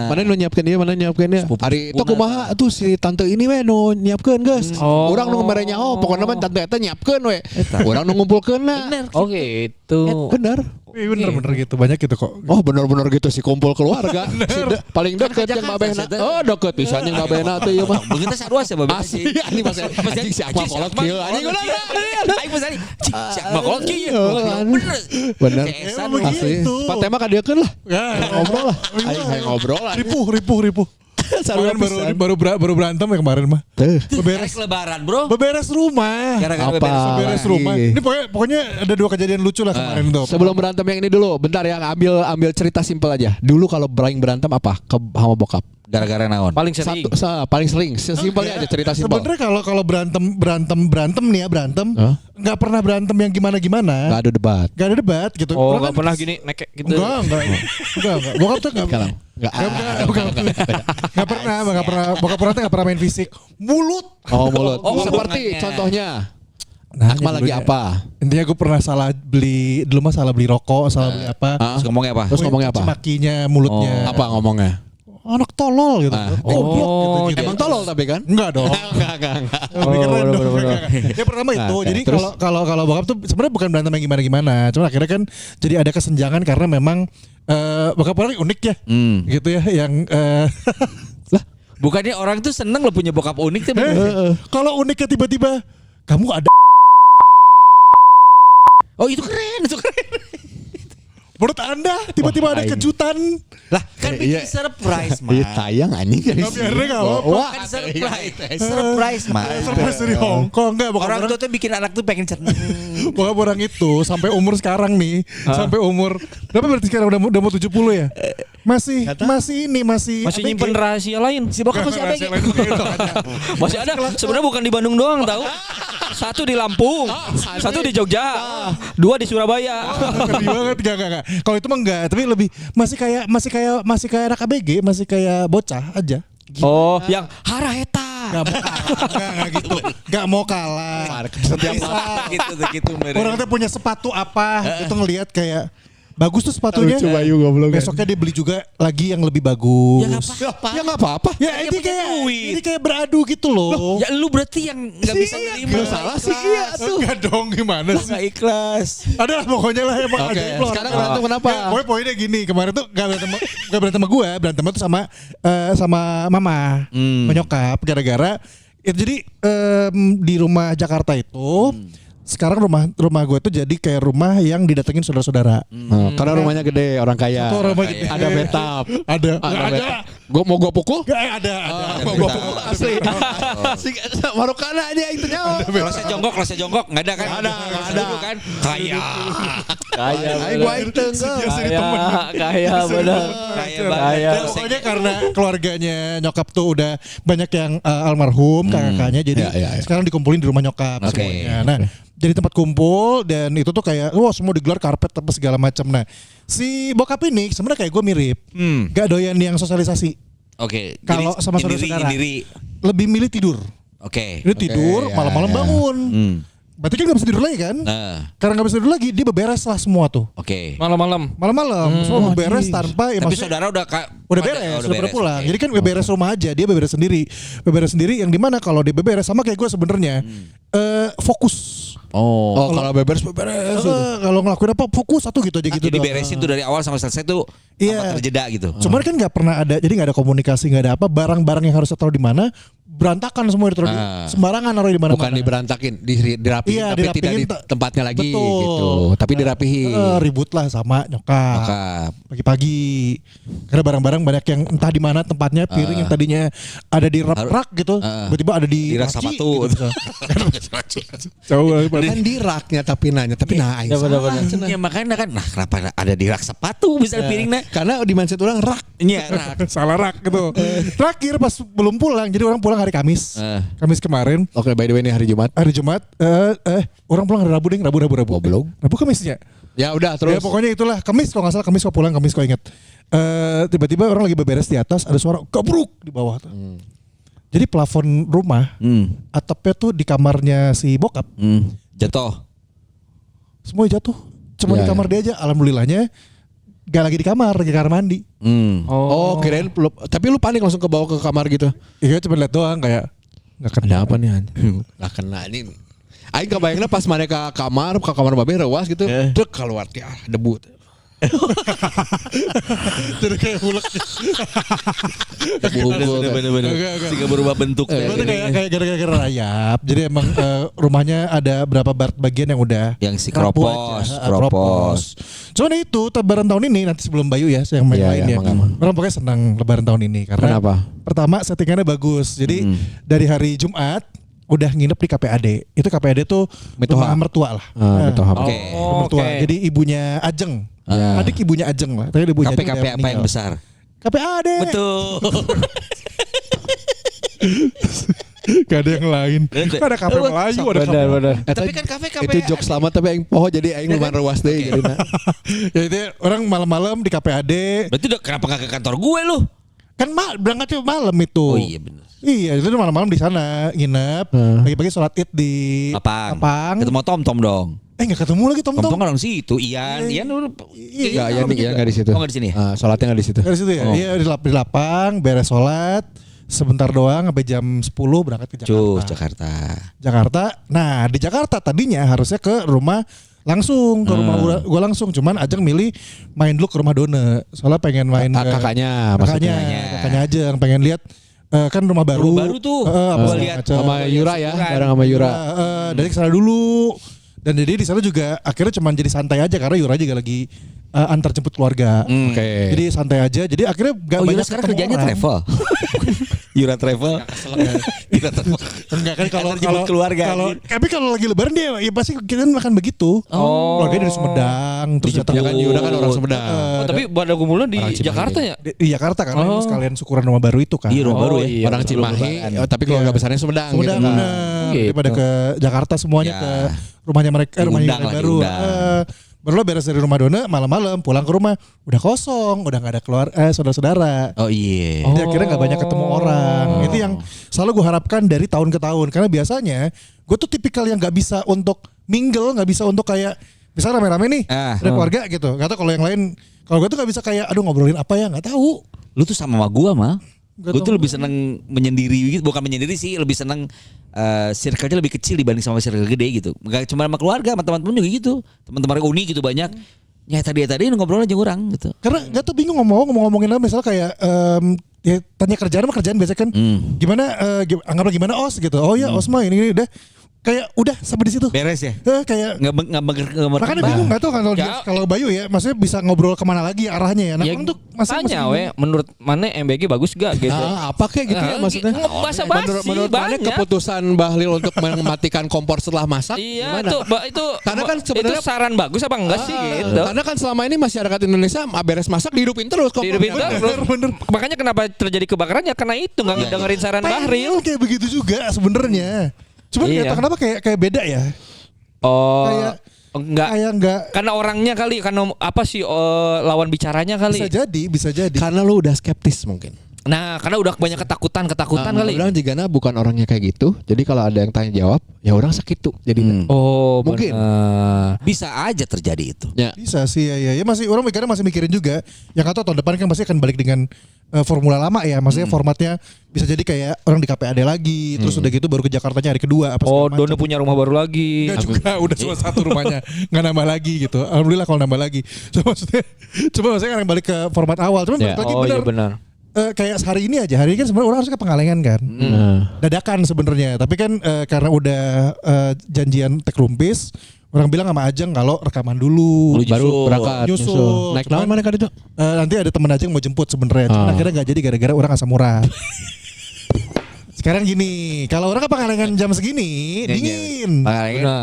Mana nu nyiapkeun dia, mana nyiapkeun dia. Ari itu kumaha tuh si tante ini we nu nyiapkeun geus. Urang nu mere nyaho pokona mah tante eta nyiapkeun we. Urang nu ngumpulkeunna. Oh gitu. Bener. Bener gitu banyak gitu kok. Oh bener si kumpul keluarga. Paling deket yang babehna. Oh deket bisa yang babehna tuh ya mah. Begitu sarua sih babehna. Asli ini pas anjing siapa kolot kieu anjing ulah. Aing pas siapa kolot kieu. Bener. Asli. Patema ka dieukeun lah. Ngobrol lah. Aing ngobrol lah. Ripuh. Baru berantem ya kemarin mah. Beberes lebaran, Bro. Beberes rumah. Gara-gara beberes rumah. Ini pokoknya ada 2 kejadian lucu lah kemarin tuh. Sebelum berantem yang ini dulu, bentar ya ambil cerita simpel aja. Dulu kalau berantem apa? Sama bokap. Gara-gara naon? Paling sering. Paling sering. Simpelnya aja cerita simpel. Sebenarnya kalau berantem nih ya nggak pernah berantem yang gimana. Nggak ada debat Gak ada debat gitu. Oh nggak pernah gini nekek gitu. Enggak. Bokap tuh Nggak pernah. Bokap pernah nggak pernah main fisik. Mulut. Oh mulut. Oh, Seperti hubungannya. contohnya. Nah, Akmal lagi dulunya. apa? Intinya gue pernah salah beli rokok, salah beli apa. Terus ngomongnya apa? Terus ngomongnya apa? Makinya, mulutnya. Apa ngomongnya? Anak tolol gitu. Goblok gitu. Emang tolol tapi kan? Enggak dong. Enggak. Lebih keren dong. bener. Ya pertama itu. Nah, Jadi terus? kalau bokap tuh sebenarnya bukan berantem yang gimana-gimana. Cuma akhirnya kan jadi ada kesenjangan karena memang bokap orang unik ya. Gitu ya yang Bukannya orang tuh seneng lo punya bokap unik tuh. kalau uniknya tiba-tiba kamu ada Oh itu keren. menurut Anda tiba-tiba ada kejutan. Lah kan bikin surprise mah. Iya tayang anjing dari Tapi akhirnya nggak apa-apa. Wah, Kan surprise mah. Surprise dari Hong Kong enggak bokap Orang orang, tua tuh bikin anak tuh pengen seneng. bokap orang itu sampai umur sekarang nih, sampai umur berapa berarti sekarang udah mau 70 ya? Masih Masih ABG. nyimpen rahasia lain. Si bokap masih ABG. Masih ada. Sebenarnya bukan di Bandung doang tahu. Satu di Lampung, satu di Jogja, dua di Surabaya. Ngeri banget enggak. Kalau itu mah enggak, tapi lebih masih kayak anak ABG, masih kayak bocah aja. Oh, yang haraheta. Enggak gitu. Enggak mau kalah. Setiap gitu. Orang tuh punya sepatu apa, itu ngelihat kayak bagus tuh sepatunya. Lucu Bayu goblok. Besoknya dia beli juga lagi yang lebih bagus. Ya enggak apa-apa. Ya ini kayak beradu gitu loh. Ya lu berarti yang nggak bisa nerima. Nggak salah sih iya tuh. Enggak dong gimana sih? Nggak ikhlas. Ada lah pokoknya lah emang Oke, ajaib loh. sekarang berantem kenapa? Ya, pokoknya poinnya gini, kemarin tuh gak berantem sama gue, berantem tuh sama mama, menyokap gara-gara itu jadi di rumah Jakarta itu sekarang rumah gue tuh jadi kayak rumah yang didatengin saudara-saudara. Karena rumahnya gede, orang kaya. Satu rumah gede. Ada bathtub. Ada. Gua pukul? Ada. Mau gua pukul asli. Asli Marokana aja itu nyawa. Kelasnya jongkok nggak ada kan? Nggak ada. Kan? Kaya. Kaya. Ayo gua hiteng. Kaya benar. Kaya Ya, banget. pokoknya karena keluarganya nyokap tuh udah banyak yang almarhum kakaknya jadi Ya. sekarang dikumpulin di rumah nyokap Oke. semuanya. Nah, jadi tempat kumpul dan itu tuh kayak wah semua digelar karpet apa segala macam. Nah, si bokap ini sebenarnya kayak gue mirip. Gak doyan yang sosialisasi. Oke. Kalau jadi sama saudara-saudara. Indiri. Lebih milih tidur. Oke. Dia tidur, ya, malam-malam ya. bangun. Berarti kan gak bisa tidur lagi kan? Nah, Karena gak bisa tidur lagi, dia beberes lah semua tuh. oke. Malam-malam. Malam-malam, semua beberes tanpa ya Tapi maksudnya- saudara udah Udah beres, udah pada pulang. Oke. Jadi kan beberes rumah aja, dia beberes sendiri. Beberes sendiri yang dimana kalau dia beberes sama kayak gue sebenarnya fokus. Oh, kalau beberes. Kalau ngelakuin apa fokus satu gitu aja gitu. Jadi doang. beresin tuh dari awal sampai selesai tuh Iya. tanpa terjeda gitu. Cuman kan nggak pernah ada, jadi nggak ada komunikasi, nggak ada apa. Barang-barang yang harus taruh di mana berantakan semua ditaruh sembarangan naruh di mana. Bukan diberantakin, dirapihin, Iya, tapi tidak di dirapihin tempatnya lagi Betul. gitu. Tapi dirapihin. Ribut lah sama nyokap. Nyokap. Pagi-pagi karena barang-barang banyak yang entah di mana tempatnya, piring yang tadinya ada di rak gitu, tiba-tiba ada di Di rak laci sepatu. gitu. Jauh Kan di raknya tapi nanya, tapi nah Ya benar-benar. Ya makanya kan, nah kenapa ada di rak sepatu bisa piringnya? karena di mindset orang rak. Iya rak. salah rak gitu. Terakhir pas belum pulang, jadi orang pulang hari Kamis. Kamis kemarin, Oke, by the way ini hari Jumat. hari Jumat, orang pulang hari Rabu deh, Rabu. Goblok. Rabu Kamisnya. Ya udah Ya terus. pokoknya itulah Kamis kalau nggak salah, Kamis kok pulang, Kamis kok inget. Tiba-tiba orang lagi beberes di atas, ada suara gabruk di bawah tuh. Jadi plafon rumah, atapnya tuh di kamarnya si bokap, Jatuh. semua jatuh. Cuma Ya, di kamar dia aja, alhamdulillahnya gak lagi di kamar, lagi di kamar mandi. Oh, kirain tapi lu panik langsung ke bawah ke kamar gitu. Iya cuma lihat doang kayak nggak kena. Ada apa nih anjing? Lah kena ini. Aing kebayangnya pas mana ke kamar babe rewas gitu, dek keluar ya debu. Jadi kayak hulek. Bener-bener. Sehingga berubah bentuk. Itu kayak gara-gara rayap. Jadi emang rumahnya ada berapa bagian yang udah Yang si rapuh keropos, aja. keropos. Cuman itu lebaran tahun ini nanti sebelum Bayu ya yang main Iya, lainnya. iya, emang. Orang pokoknya senang lebaran tahun ini karena Kenapa? pertama settingannya bagus. Jadi dari hari Jumat udah nginep di KPAD. Itu KPAD tuh Mitoha. rumah mertua lah. Mitoha. Oke. Rumah mertua. Jadi ibunya Ajeng. Adik ibunya Ajeng lah. Tapi ibunya Ajeng KP udah apa yang meninggal. besar? KPAD. Betul. Gak ada yang lain. Gak ada kafe Melayu, ada kafe. Benar. Tapi kan kafe-kafe itu jok selamat tapi aing poho jadi aing lumayan ruas deh jadinya. Ya itu orang malam-malam di KPAD. Berarti udah kenapa gak ke kantor gue lu? Kan berangkatnya malam itu. Oh iya benar. Iya, itu malam-malam di sana nginep, pagi-pagi sholat Id di Lapang. Ketemu Tom dong. Nggak ketemu lagi Tom. Tom orang situ, Ian dulu. Iya, enggak di situ. Oh, enggak di sini ya? Sholatnya enggak di situ. Dari situ ya. Iya di Lapang, beres sholat, sebentar doang sampai jam 10 berangkat ke Jakarta. Jakarta. Nah, di Jakarta tadinya harusnya ke rumah langsung ke rumah gue langsung, cuman Ajeng milih main dulu ke rumah Dona. Soalnya pengen main kakaknya aja yang pengen lihat kan rumah baru tuh. Gua lihat sama Yura ya, bareng sama Yura. Dari kesana dulu. Dan jadi di sana juga akhirnya cuman jadi santai aja karena Yura juga lagi antar jemput keluarga. Oke. Jadi santai aja. Jadi akhirnya gak banyak Yura sekarang ketemu kerjanya orang. travel. Yura travel. Enggak kan kalau jemput keluarga. Tapi kalau lagi lebaran dia ya pasti kita makan begitu. Keluarganya dari Sumedang terus datang Ya kan Yura kan orang Sumedang. Tapi pada kumpulnya di Jakarta ya? di Jakarta karena emang sekalian syukuran rumah baru itu kan. Iya, rumah baru ya. Iya, Orang Cimahi, tapi keluarga besarnya Sumedang gitu. Sumedang bener. Daripada ke Jakarta semuanya ke rumahnya mereka, rumahnya yang baru. Baru beres dari rumah Dona malam-malam pulang ke rumah udah kosong, udah nggak ada saudara-saudara. Oh iya. Jadi akhirnya nggak banyak ketemu orang. Itu yang selalu gue harapkan dari tahun ke tahun karena biasanya gue tuh tipikal yang nggak bisa untuk mingle, nggak bisa untuk kayak misalnya rame-rame nih ada keluarga gitu. Gak tau kalau yang lain, kalau gue tuh nggak bisa kayak aduh ngobrolin apa ya nggak tahu. Lu tuh sama gua mah. Gue tuh lebih seneng menyendiri gitu, bukan menyendiri sih, lebih seneng circle-nya lebih kecil dibanding sama circle gede gitu. Gak cuma sama keluarga, sama teman-teman juga gitu. Teman-teman uni gitu banyak. Ya tadi ngobrol aja orang gitu. Karena gak tuh bingung ngomongin apa misalnya kayak ya tanya kerjaan mah kerjaan biasa kan. Gimana anggaplah gimana OS gitu. Oh ya OS mah ini udah kayak udah sampai di situ. Beres ya. Kayak nggak makanya bingung nggak tahu kan kalau Bayu ya, maksudnya bisa ngobrol kemana lagi arahnya ya. Nah, untuk tanya menurut mana MBG bagus gak gitu? Apa kayak gitu ya maksudnya? Basa-basi menurut mana banyak. keputusan Bahlil untuk mematikan kompor setelah masak? Iya, itu karena kan sebenarnya itu saran bagus apa enggak sih gitu? Karena kan selama ini masyarakat Indonesia beres masak dihidupin terus kompor. Dihidupin terus. bener. Makanya kenapa terjadi kebakaran ya karena itu nggak dengerin saran Bahlil. Kayak begitu juga sebenarnya. Cuman nggak tahu kenapa kayak beda ya. Oh, kayak enggak karena orangnya kali, karena apa sih lawan bicaranya kali. Bisa jadi. Karena lu udah skeptis mungkin. Nah, karena udah banyak ketakutan kali. Orang jigana bukan orangnya kayak gitu. Jadi kalau ada yang tanya jawab, ya orang sakit tuh. Jadi oh, mungkin bisa aja terjadi itu. Ya. Bisa sih ya masih orang masih mikirin juga. Yang kata tahun depan kan pasti akan balik dengan formula lama ya. Maksudnya formatnya bisa jadi kayak orang di KPAD lagi, terus udah gitu baru ke Jakartanya hari kedua apa Oh, Dona punya rumah baru lagi. Enggak juga, udah cuma satu rumahnya, nggak nambah lagi gitu. Alhamdulillah kalau nambah lagi. Coba maksudnya kan balik ke format awal. Cuman balik lagi iya benar. Kayak hari ini aja. Hari ini kan sebenarnya orang harus ke Pengalengan kan. Dadakan sebenarnya. Tapi kan karena udah janjian tek rumpis, orang bilang sama Ajeng kalau rekaman dulu. Baru berangkat nyusul. Naik naon mana kan itu? Nanti ada temen Ajeng mau jemput sebenarnya. Cuman akhirnya nggak jadi gara-gara orang asam urat. Sekarang gini, kalau orang ke Pengalengan jam segini dingin.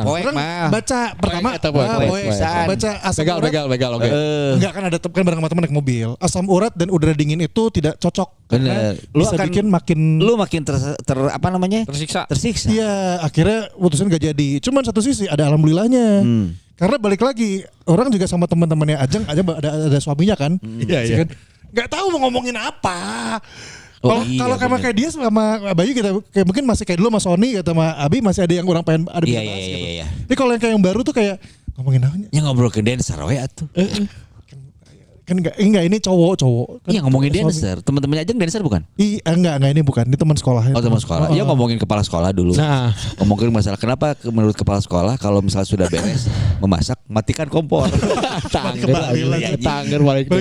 Poek Orang mah. baca pertama baca asam urat. Begal oke. Enggak kan ada kan bareng sama teman naik mobil. Asam urat dan udara dingin itu tidak cocok. Bener. Lu bisa bikin makin apa namanya? Tersiksa. Iya, akhirnya putusin gak jadi. Cuman satu sisi ada alhamdulillahnya. Karena balik lagi orang juga sama teman-temannya Ajeng ada suaminya kan. Iya. Gak tahu mau ngomongin apa. Kalau kayak dia sama Bayu kita kayak mungkin masih kayak dulu sama Sony atau sama Abi masih ada yang orang pengen ada Iya, bahas gitu. iya. Tapi kalau yang kayak yang baru tuh kayak ngomongin apa? Ya ngobrol ke dancer we atuh. Kan enggak ini cowok. Kan Iya ngomongin dancer. Teman-temannya aja dancer bukan? Enggak ini bukan. Ini teman sekolah. Oh teman sekolah. Ya ngomongin kepala sekolah dulu. Nah, ngomongin masalah kenapa menurut kepala sekolah kalau misalnya sudah beres memasak matikan kompor. Tangger balik.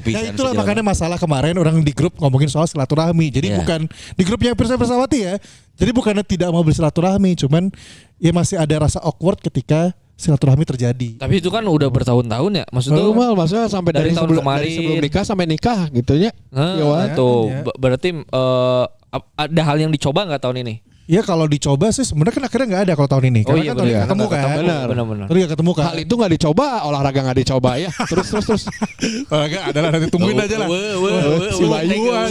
Ya itulah makanya masalah kemarin orang di grup ngomongin soal silaturahmi. Jadi bukan di grupnya Pirsa Persawati ya. Jadi bukannya tidak mau bersilaturahmi, cuman ya masih ada rasa awkward ketika silaturahmi terjadi. Tapi itu kan udah bertahun-tahun ya. Maksudnya sampai dari tahun kemarin dari sebelum nikah sampai nikah gitu ya. Tuh berarti ada hal yang dicoba nggak tahun ini? Ya kalau dicoba sih sebenarnya kan akhirnya nggak ada kalau tahun ini. Oh Karena iya, kan tahun ini benar. ketemu kan. Benar. Terus nggak ketemu kan. Hal itu nggak dicoba, olahraga nggak dicoba ya. Terus. Olahraga adalah nanti tungguin aja lah. Si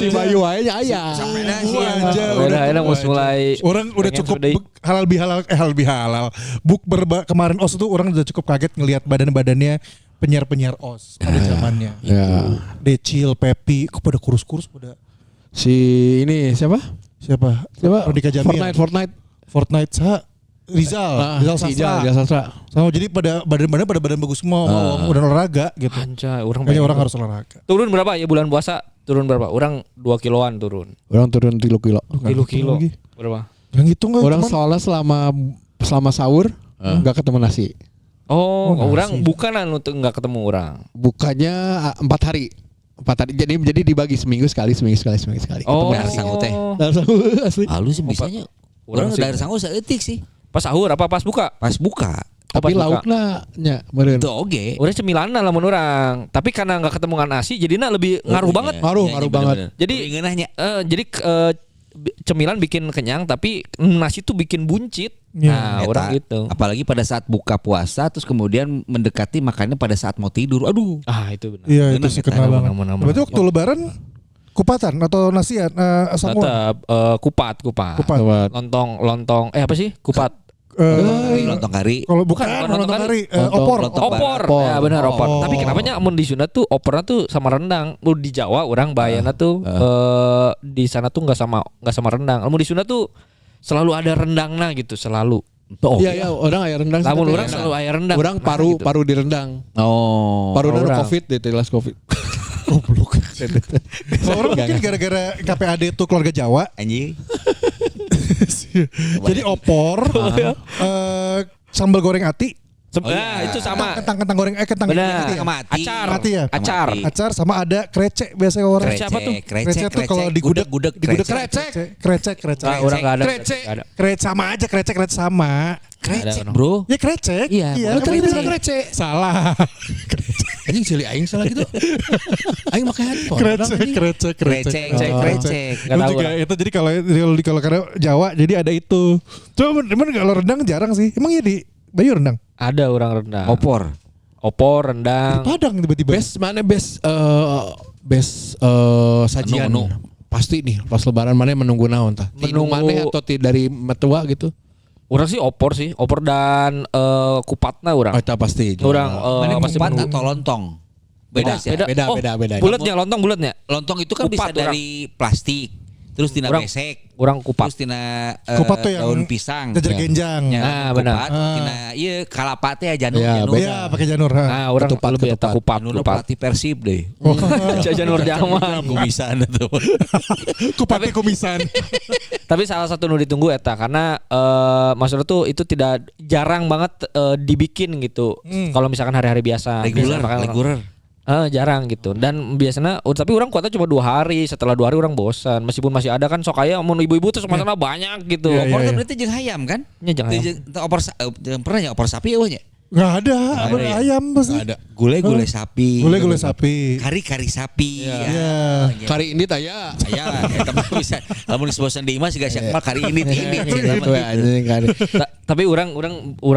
Bayu aja ayah. Gua aja. Udah mau mulai. Orang udah pengen cukup sudah. halal bihalal. Kemarin OS itu orang udah cukup kaget ngelihat badan-badannya penyiar-penyiar OS pada zamannya. Ya. Decil, Pepi, kok pada kurus-kurus pada Si ini siapa? siapa? Rodika Jamil. Fortnite Rizal Rizal Sastra. Sama jadi pada badan bagus semua, udah olahraga gitu. Anjay, orang Kayaknya banyak. orang harus olahraga. Turun berapa ya bulan puasa? Turun berapa? Orang 2 kiloan turun. Orang turun 3 kilo. Kilo. lagi. Berapa? Yang itu enggak Orang soalnya selama sahur nggak ketemu nasi. Oh, nasi. orang bukan untuk nggak ketemu orang. Bukannya 4 hari. 4 hari. Jadi dibagi seminggu sekali. Oh, Daerah sanggup teh. Asli. Halus sih bisanya. Orang sih. dari sanggup seetik sih. pas sahur apa pas buka? Pas buka. Tapi pas buka. lauknya nya meureun. Itu oge. Udah cemilan lah lamun orang. Tapi karena nggak ketemu nasi jadinya lebih ngaruh banget. Ngaruh banget. Jadi cemilan bikin kenyang tapi nasi tuh bikin buncit. Iya. Nah, orang gitu. Apalagi pada saat buka puasa terus kemudian mendekati makannya pada saat mau tidur. Aduh. Ah, itu benar. Iya itu Benar, sih kita kenal banget. nama-nama. Berarti waktu lebaran kupatan atau nasian semua Tetap kupat. kupat. Lontong apa sih? Kupat. Lontong kari. Kalau bukan Bukan lontong kari, Lontong. opor. Opor. Opor. Ya benar opor. Oh. Tapi kenapanya amun di Sunda tuh opornya tuh sama rendang. Lu di Jawa orang bayana tuh di sana tuh nggak sama rendang. Amun di Sunda tuh selalu ada rendangnya gitu, selalu. Iya, orang aya rendang. Namun seperti orang enak. selalu aya rendang. Orang Nah, gitu. paru di rendang. Oh. Paru orang. Covid deh, telas Covid. Orang mungkin gara-gara KPAD itu keluarga Jawa. Anjing. Jadi opor, sambal goreng ati, Itu sama. kentang goreng kentang Benar. ati ya? Mati. Acar. Mati ya? Acar. Mati. Acar sama ada krecek biasanya orang. Krecek apa tuh? Krecek tuh kalau digudeg krecek. Ah, orang enggak ada. Krecek. Nggak ada. Krecek sama aja krecek sama. Krecek, Ada, bro. Ya krecek. Iya, kan krecek. bilang krecek. Salah. Anjing silih aing salah gitu. Aing make handphone. Krecek. Krecek. Nggak Itu tahu juga lah. itu jadi kalau karena Jawa jadi ada itu. Cuma emang kalau rendang jarang sih. Emang ya di Bayu rendang. Ada orang rendang. Opor. Opor, rendang. Padang tiba-tiba. Best sajian. Menu. Pasti nih pas lebaran mana menunggu naon tah? Menu Menunggu- mana atau dari metua gitu? Orang sih opor dan kupatna orang. Oh, itu pasti. Orang Mana pasti kupat menunggu. atau lontong? Beda sih. Beda. Bulatnya lontong bulatnya. Lontong itu kan Kupat bisa dari plastik. Terus tina Orang- besek. Orang kupat. Terus tina Kupat tuh yang daun pisang. Jajar Ya. genjang. Ya, Nah, benar. kupat, tina iya kalapa teh janur Ya, janur. beda. Iya, pakai janur. Nah, orang Ketupat, lebih eta kupat. Janur pelatih Persib deh. Jajan Nur Jaman. Kumisan itu. Kupatnya kumisan. Tapi salah satu nu ditunggu eta karena maksudnya tuh itu tidak jarang banget dibikin gitu. Kalau misalkan hari-hari biasa. Biasanya makan- Reguler. jarang gitu. Dan biasanya tapi orang kuatnya cuma 2 hari. Setelah 2 hari orang bosan. Meskipun masih ada kan sok aya mun ibu-ibu tuh masalah banyak gitu. Iya, Opor iya. teh berarti jeung hayam kan? Nya jangan. Teu jeung- opor pernah ya opor sapi eueuh nya? Nggak ada, Nggak ada ya? ayam pasti. Ada. Gulai sapi. Gulai sapi. Kari sapi. Iya. Kari ini taya. Ya, eta mah bisa. Lamun disebosan deui mah siga sak mah kari ini. Itu anjing kari. Tapi orang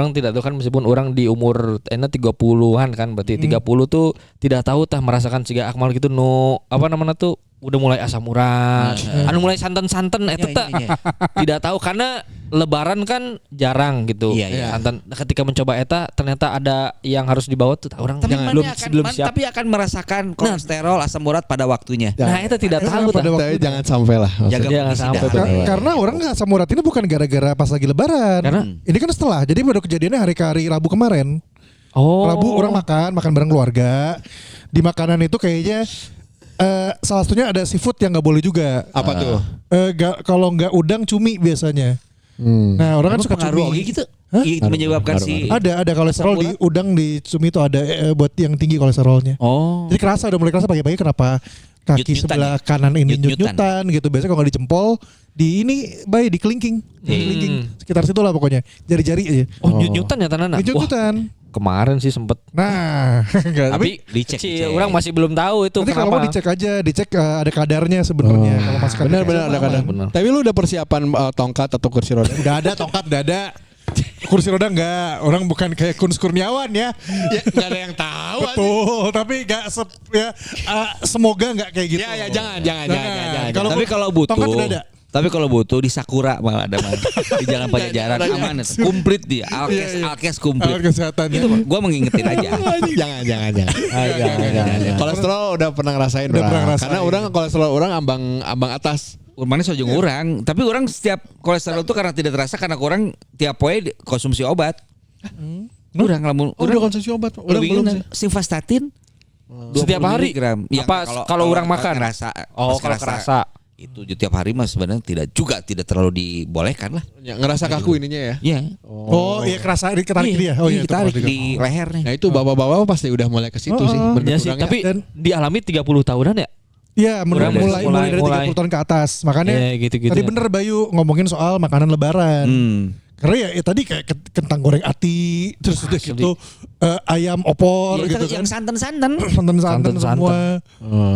tidak tahu kan meskipun orang di umur 30-an kan berarti 30 tuh tidak tahu tah merasakan siga akmal gitu apa namanya tuh udah mulai asam urat. Anu mulai santan-santan eta teh tidak tahu karena lebaran kan jarang gitu. Iya. Santan ketika mencoba eta ternyata ada yang harus dibawa tuh orang Tapi belum mana belum siap. tapi akan merasakan kolesterol asam urat pada waktunya. Nah, itu tidak tahu pada tah. waktunya. Jangan sampai lah. Jaga Jangan kondisi sampai, darah. benar. Karena orang nggak asam urat ini bukan gara-gara pas lagi lebaran. Karena? Ini kan setelah. Jadi pada kejadiannya hari Rabu kemarin. Oh. Rabu orang makan bareng keluarga. Di makanan itu kayaknya salah satunya ada seafood yang nggak boleh juga. Apa tuh? Kalau nggak udang cumi biasanya. Nah orang kan Emang suka pengaruh cumi. oge gitu. Hah? Iya, menyebabkan si Ada kolesterol di udang di cumi itu ada buat yang tinggi kolesterolnya. Oh. Jadi udah mulai kerasa pagi-pagi kenapa kaki Nyut-nyutan sebelah ya? kanan ini Nyut-nyutan. nyut-nyutan gitu. Biasanya kalau nggak dijempol di ini bayi di kelingking, sekitar situ lah pokoknya. Jari-jari aja. Oh, nyut-nyutan ya tanana. Wah, Nyut-nyutan. kemarin sih sempet. Nah, enggak, Tapi dicek. Orang masih belum tahu itu nanti kalau kenapa. mau dicek aja, dicek ada kadarnya sebenarnya kalau masukkan. Benar ada kadang. Benar. Tapi lu udah persiapan tongkat atau kursi roda? Udah ada tongkat, udah ada. Kursi roda enggak, orang bukan kayak Kun Kurniawan ya. Ya enggak ada yang tahu. Betul, tapi enggak semoga enggak kayak gitu. Ya jangan. Tapi kalau butuh, tongkat udah ada. tapi kalau butuh di Sakura malah ada man. Di Jalan Pajajaran aman, komplit dia, alkes komplit. Alat kesehatan Itu gue mengingetin aja. Jangan. Jangan. Kolesterol udah pernah ngerasain Udah pernah ngerasain. Karena orang kolesterol orang ambang atas. Urmanis aja ngurang, tapi orang setiap kolesterol itu karena tidak terasa karena kurang tiap poe konsumsi obat. Urang lamun Udah konsumsi obat. Udah lebih belum sih. simvastatin. Setiap hari? Ya, Apa kalau orang makan? Kerasa, Oh, pas kalau kerasa. itu tiap hari mah sebenarnya tidak terlalu dibolehkan lah. Ya, ngerasa kaku ininya ya. Iya. Oh, iya kerasa ditarik dia. Oh iya, ditarik itu di lehernya. Nah itu bapak-bapak pasti udah mulai ke situ sih. Ya sih, berkurangnya. tapi dialami 30 tahunan ya. Iya, mulai dari mulai. 30 tahun ke atas. Makanya Ya, gitu-gitu tadi ya. bener Bayu ngomongin soal makanan lebaran. Karena ya tadi kayak kentang goreng ati, terus udah gitu ayam opor Ya, gitu yang kan. santan-santan. Santan-santan semua.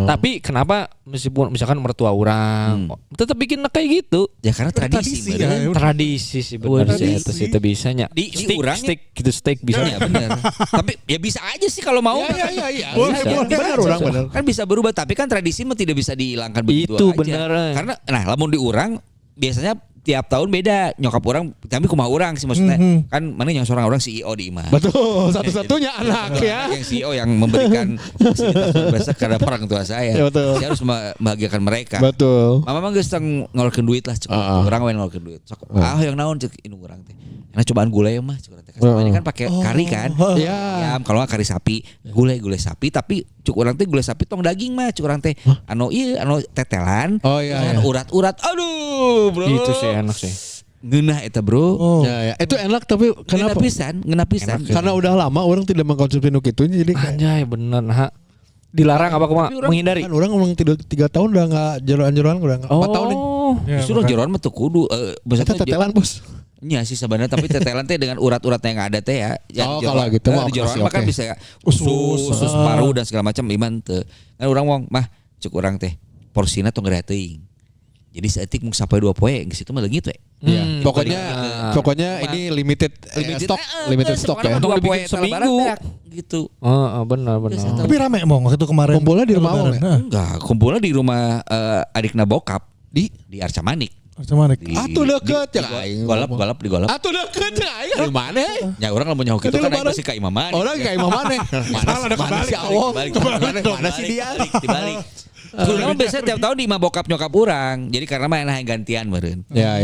Tapi kenapa meskipun misalkan mertua orang tetap bikin kayak gitu? Ya karena tradisi. ya. bener. Tradisi sih benar sih Tradisi. itu bisanya. Di urang ya. steak bisa. Ya benar. Tapi ya bisa aja sih kalau mau. Iya. Boleh, Bisa. boleh. Benar orang benar. Kan bisa berubah tapi kan tradisi mah tidak bisa dihilangkan begitu Itu aja. bener. Karena lamun di urang biasanya tiap tahun beda nyokap orang tapi kumaha orang sih maksudnya kan mana yang seorang orang CEO di imah. Betul, satu-satunya anak ya. Yang CEO yang memberikan fasilitas berbahasa kepada orang tua saya. Ya, betul. Saya harus membahagiakan mereka. Betul. Mama mah geus tong ngolkeun duit lah cek orang we ngolkeun duit. Sok yang naon cek indung urang teh. Karena cobaan gulai mah cek urang teh. Kasih kan pakai kari kan. Iya. Ayam kalau nggak kari sapi, gulai sapi tapi cuk urang teh gulai sapi tong daging mah cuk urang teh. Anu tetelan. Oh, iya, anu iya. urat-urat. Aduh, bro. Itu sih enak sih. Ngeunah eta, Bro. Ya. Itu enak tapi kenapa? Ngena pisan. Karena udah lama orang tidak mengkonsumsi nu kitu jadi kayak Anjay bener nah. Dilarang apa menghindari? kan orang memang 3 tahun udah enggak jeroan-jeroan udah enggak 4 tahun nih. Justru jeroan mah teu kudu Kita tetelan bos. Nya sih sebenarnya tapi tetelan teh dengan urat-urat yang ada teh ya. Oh, kalau gitu mah di jeroan masih mah kan oke. bisa usus paru dan segala macam iman teu. Kan urang wong mah cuk urang teh porsina tong gede teuing. Jadi saeutik mung sampai 2 poe geus itu mah leungit we. Iya. Pokoknya ini limited stok ya. Dua Dibikin poe seminggu. gitu. Benar. Tapi rame emang waktu itu kemarin. Kumpulnya di rumah Lebaran. Om ya? Nah, Enggak, kumpulnya di rumah adikna bokap Di Arca Manik. Macam mana? Atuh deket ya aing. Golap di golap. Atuh deket ya aing di mana? Ya orang lamun nyaho kitu Itu kan aing lebaran. pasti ka Imam Manik. Orang kayak imam mana? Mana si Awong? Mana si dia? Dibalik. Kurang biasanya tiap tahun di imah bokap nyokap orang. Jadi karena mah enak gantian meureun. Ya,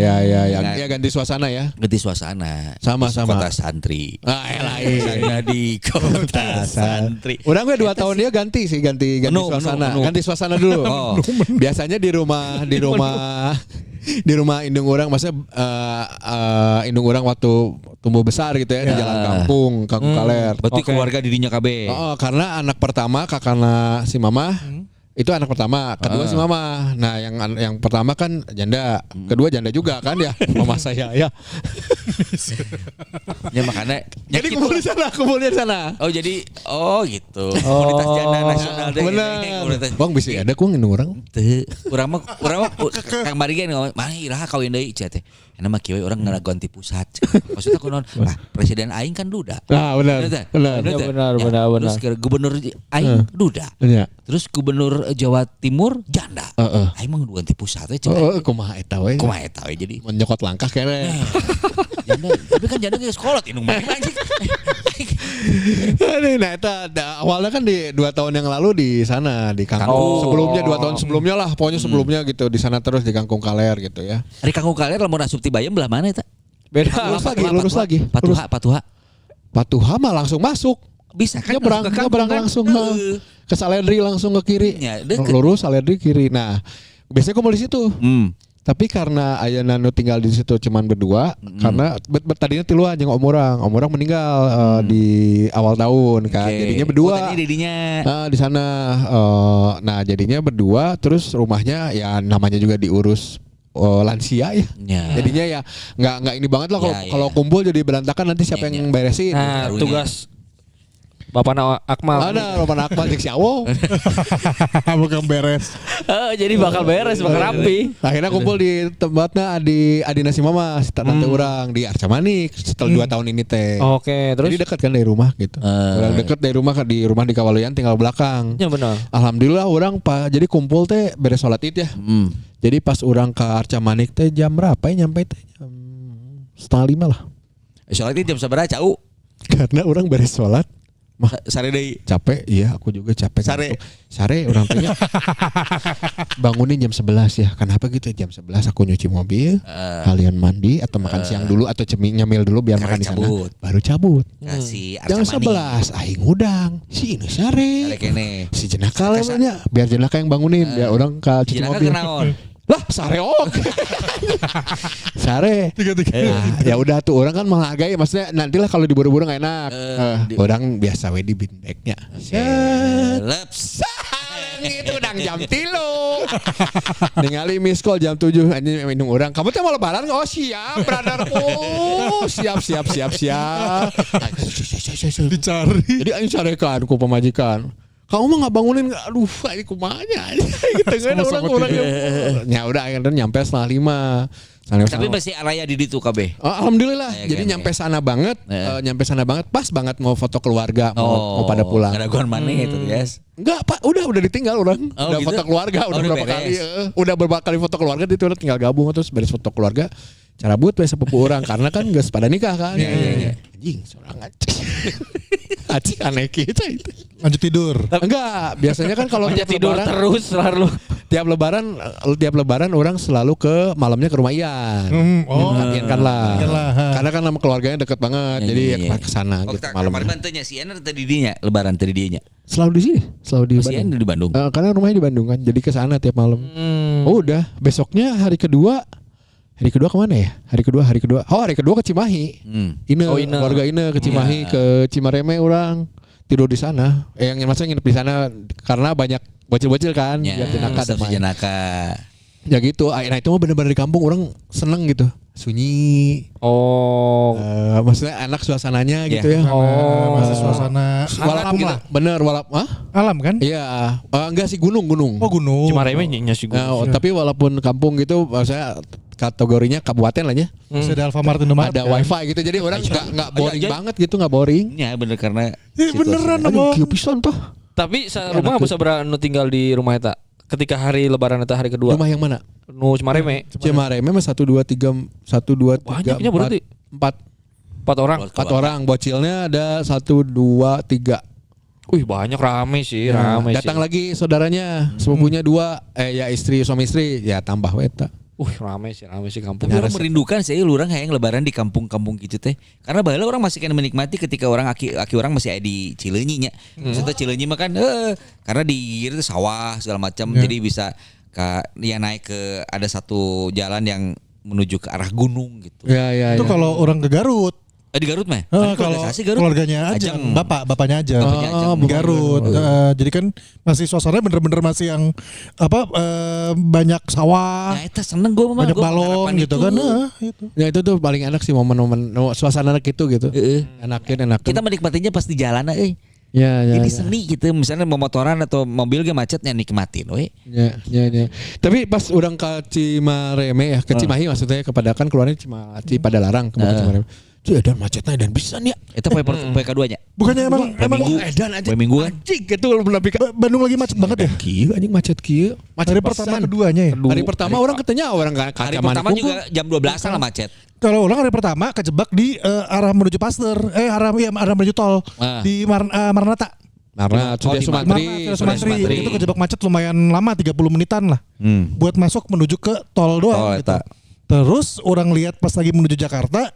ganti suasana ya. Ganti suasana. Sama. Kota santri. Lain. Sana di kota santri. Udah gue 2 tahun dia ganti suasana. Menu. Ganti suasana dulu. Oh. Biasanya di rumah indung orang maksudnya indung orang waktu tumbuh besar gitu ya di jalan kampung Kaler. Berarti keluarga dirinya KB. Oh, karena anak pertama kakaknya si mama itu anak pertama, kedua si mama. Nah, yang pertama kan janda, kedua janda juga kan ya, mama saya ya. Ya makanya Jadi kumpulnya di sana. Oh jadi gitu. Komunitas janda nasional teh. Bener. Komunitas. Bang bisa ada ku indung orang. Teu. Urang mah Kang Mari ge ngomong, "Mah iraha kawin deui" cenah teh. Enak mah kieu orang ngaraganti pusat. Maksudnya kunaon? Lah, presiden aing kan duda. Nah, benar. Benar. Terus gubernur aing duda. Iya. Terus gubernur Jawa Timur janda. Aing mah ganti pusat we cenah. Kumaha eta we. Kumaha eta we jadi. Menyokot langkah kene. Janda, tapi kan janda geus kolot indung mah anjing. Nah, eta awalnya kan di 2 tahun yang lalu di sana di kampung. Oh. Sebelumnya 2 tahun sebelumnya lah, pokoknya sebelumnya gitu di sana terus di Kangkung Kaler gitu ya. Ari Kangkung Kaler lamun asup ti Bayam belah mana eta? Beda. Lurus lagi. Patuha mah langsung masuk. bisa kan Nyebrang langsung ke Saledri langsung ke kiri. Ya, deket. Lurus Saledri kiri. Nah, biasanya kumpul di situ. Tapi karena ayana nu tinggal di situ cuman berdua, karena tadinya tiluan jeung om orang meninggal di awal tahun kan. Jadinya berdua. Tadi didinya. Di sana nah jadinya berdua terus rumahnya ya namanya juga diurus lansia ya. Jadinya ya nggak ini banget lah kalau kumpul jadi berantakan nanti siapa yang beresin. Nah, Bapakna Akmal. Ada Roman Akmal cek si Awo. Bukan beres. Jadi bakal beres, bakal rapi. Akhirnya kumpul di tempatnya Adi Nasi Mama, si tante orang di Arca Manik setelah 2 tahun ini teh. Oke, terus Jadi dekat kan dari rumah gitu. Orang dekat dari rumah di di Kawaluyan tinggal belakang. ya benar. Alhamdulillah orang jadi kumpul teh beres sholat Id ya. Jadi pas orang ke Arca Manik teh jam berapa ya nyampe teh? Jam 4:30 lah. Soalnya jam sabaraha cau? Karena orang beres sholat Sare deui. capek, iya aku juga capek. Sare. Sare orang tanya bangunin jam 11 ya. Kenapa gitu? Jam 11 aku nyuci mobil, kalian mandi atau makan siang dulu atau nyemil dulu biar makan di sana. Baru cabut. Kasih Jam 11 aing ngudang. Si ini Sare. Sare kene. Si jenaka lamanya biar jenaka yang bangunin biar orang ke cuci Jenaka mobil. kenaon? Lah Sare Sare. Nah, ya udah tuh orang kan menghargai maksudnya nantilah kalau diburu-buru gak enak. Orang biasa we di bin bagnya. Leps. Itu udang jam 3. Ningali miss call jam 7 anjing minum orang. Kamu teh mau lebaran? Oh siap, brother. Oh, siap. Dicari. Jadi aing sarekan ku pemajikan. Kamu mah nggak bangunin, aduh, ini kumanya, gitu kan orang ya udah akhirnya nyampe 4:30. Tapi masih araya di ditu kabeh. Alhamdulillah, Ya, jadi kan, nyampe sana banget, pas banget mau foto keluarga, mau pada pulang. Ngeraguan mana itu, guys? Enggak Pak, udah ditinggal orang, udah gitu? foto keluarga, udah berapa kali, udah beberapa kali foto keluarga, itu udah tinggal gabung terus beres foto keluarga. Cara buat sepupu orang karena kan geus pada nikah kan. Iya. Anjing seorang Acik aneh gitu itu. Lanjut tidur. Enggak, biasanya kan kalau Aja tidur terus selalu. tiap lebaran orang selalu ke malamnya ke rumah Ian. Ian kan lah. Karena kan nama keluarganya deket banget. Jadi ya ke sana gitu malam. Kemarin tanya si Ian tadi dinya lebaran tadi dinya. Selalu di sini, selalu di Si Ian Bandung. di Bandung. Karena rumahnya di Bandung kan. Jadi ke sana tiap malam. Oh udah, besoknya hari kedua kemana ya? Hari kedua. Oh hari kedua ke Cimahi. Ine. Keluarga Ine ke Cimahi, ke Cimareme orang tidur di sana. Yang maksudnya nginep di sana karena banyak bocil-bocil kan. Biar jenaka ada main. Jenaka. Ya gitu. Nah itu mah bener-bener di kampung orang seneng gitu. Sunyi. Oh. Maksudnya enak suasananya gitu ya. Masih suasana Walap gitu. Bener walap. alam kan? Iya. Enggak sih gunung. Oh gunung. Cimareme nya sih gue. Tapi walaupun kampung gitu, maksudnya kategorinya kabupaten lah ya. Ada Alfamart Indomaret. Ada kan? wifi gitu. Jadi orang nggak boring banget gitu, nggak boring. Ya bener karena Beneran Aduh, emang. kieu pisan tuh. Tapi rumah bisa beranu tinggal di rumah eta. Ketika hari lebaran eta hari kedua. Rumah yang mana? Nu Cimareme. Cimareme mah 1 2 3 Banyaknya berarti. 4 orang. 4 orang. Bocilnya ada 1 2 3. Wih banyak rame sih, rame Datang sih. lagi saudaranya, sepupunya 2, ya istri suami istri, ya tambah weta. Rame sih kampung. Tapi orang merindukan sih orang hayang lebaran di kampung-kampung gitu teh. Karena baheula orang masih kan menikmati ketika orang aki orang masih ada di Cileunyi nya. Maksudnya Cileunyi mah kan karena di itu sawah segala macam jadi bisa naik ke ada satu jalan yang menuju ke arah gunung gitu. Ya. Itu kalau orang ke Garut. Di Garut mah? Kalau keluarganya aja, bapaknya aja. Ajeng. Di Garut. Jadi kan masih suasananya bener-bener masih yang banyak sawah, Nah, itu seneng gue mah. banyak balon gitu kan. Itu. Ya itu tuh paling enak sih momen-momen suasana gitu. Enakin. Kita menikmatinya pas di jalan Ya. Jadi seni gitu. Misalnya mau motoran atau mobil ge macetnya nikmatin Ya. Tapi pas orang ke Cimareme ya, ke Cimahi maksudnya kepadahkan keluarnya Padalarang ke Cimareme. Tuh edan macetnya dan bisa ya. Itu PK2 nya. Bukannya emang edan aja. Minggu kan. Anjing gitu menapi Bandung lagi macet banget ya? kieu anjing macet kieu. Hari pertama keduanya ya? Hari pertama orang katanya orang enggak Hari pertama juga jam 12-an lah macet. Kalau orang hari pertama kejebak di arah menuju Pasteur, arah menuju tol di Maranatha. Karena Surya Sumantri itu kejebak macet lumayan lama 30 menitan lah. Buat masuk menuju ke tol doang gitu. Terus orang lihat pas lagi menuju Jakarta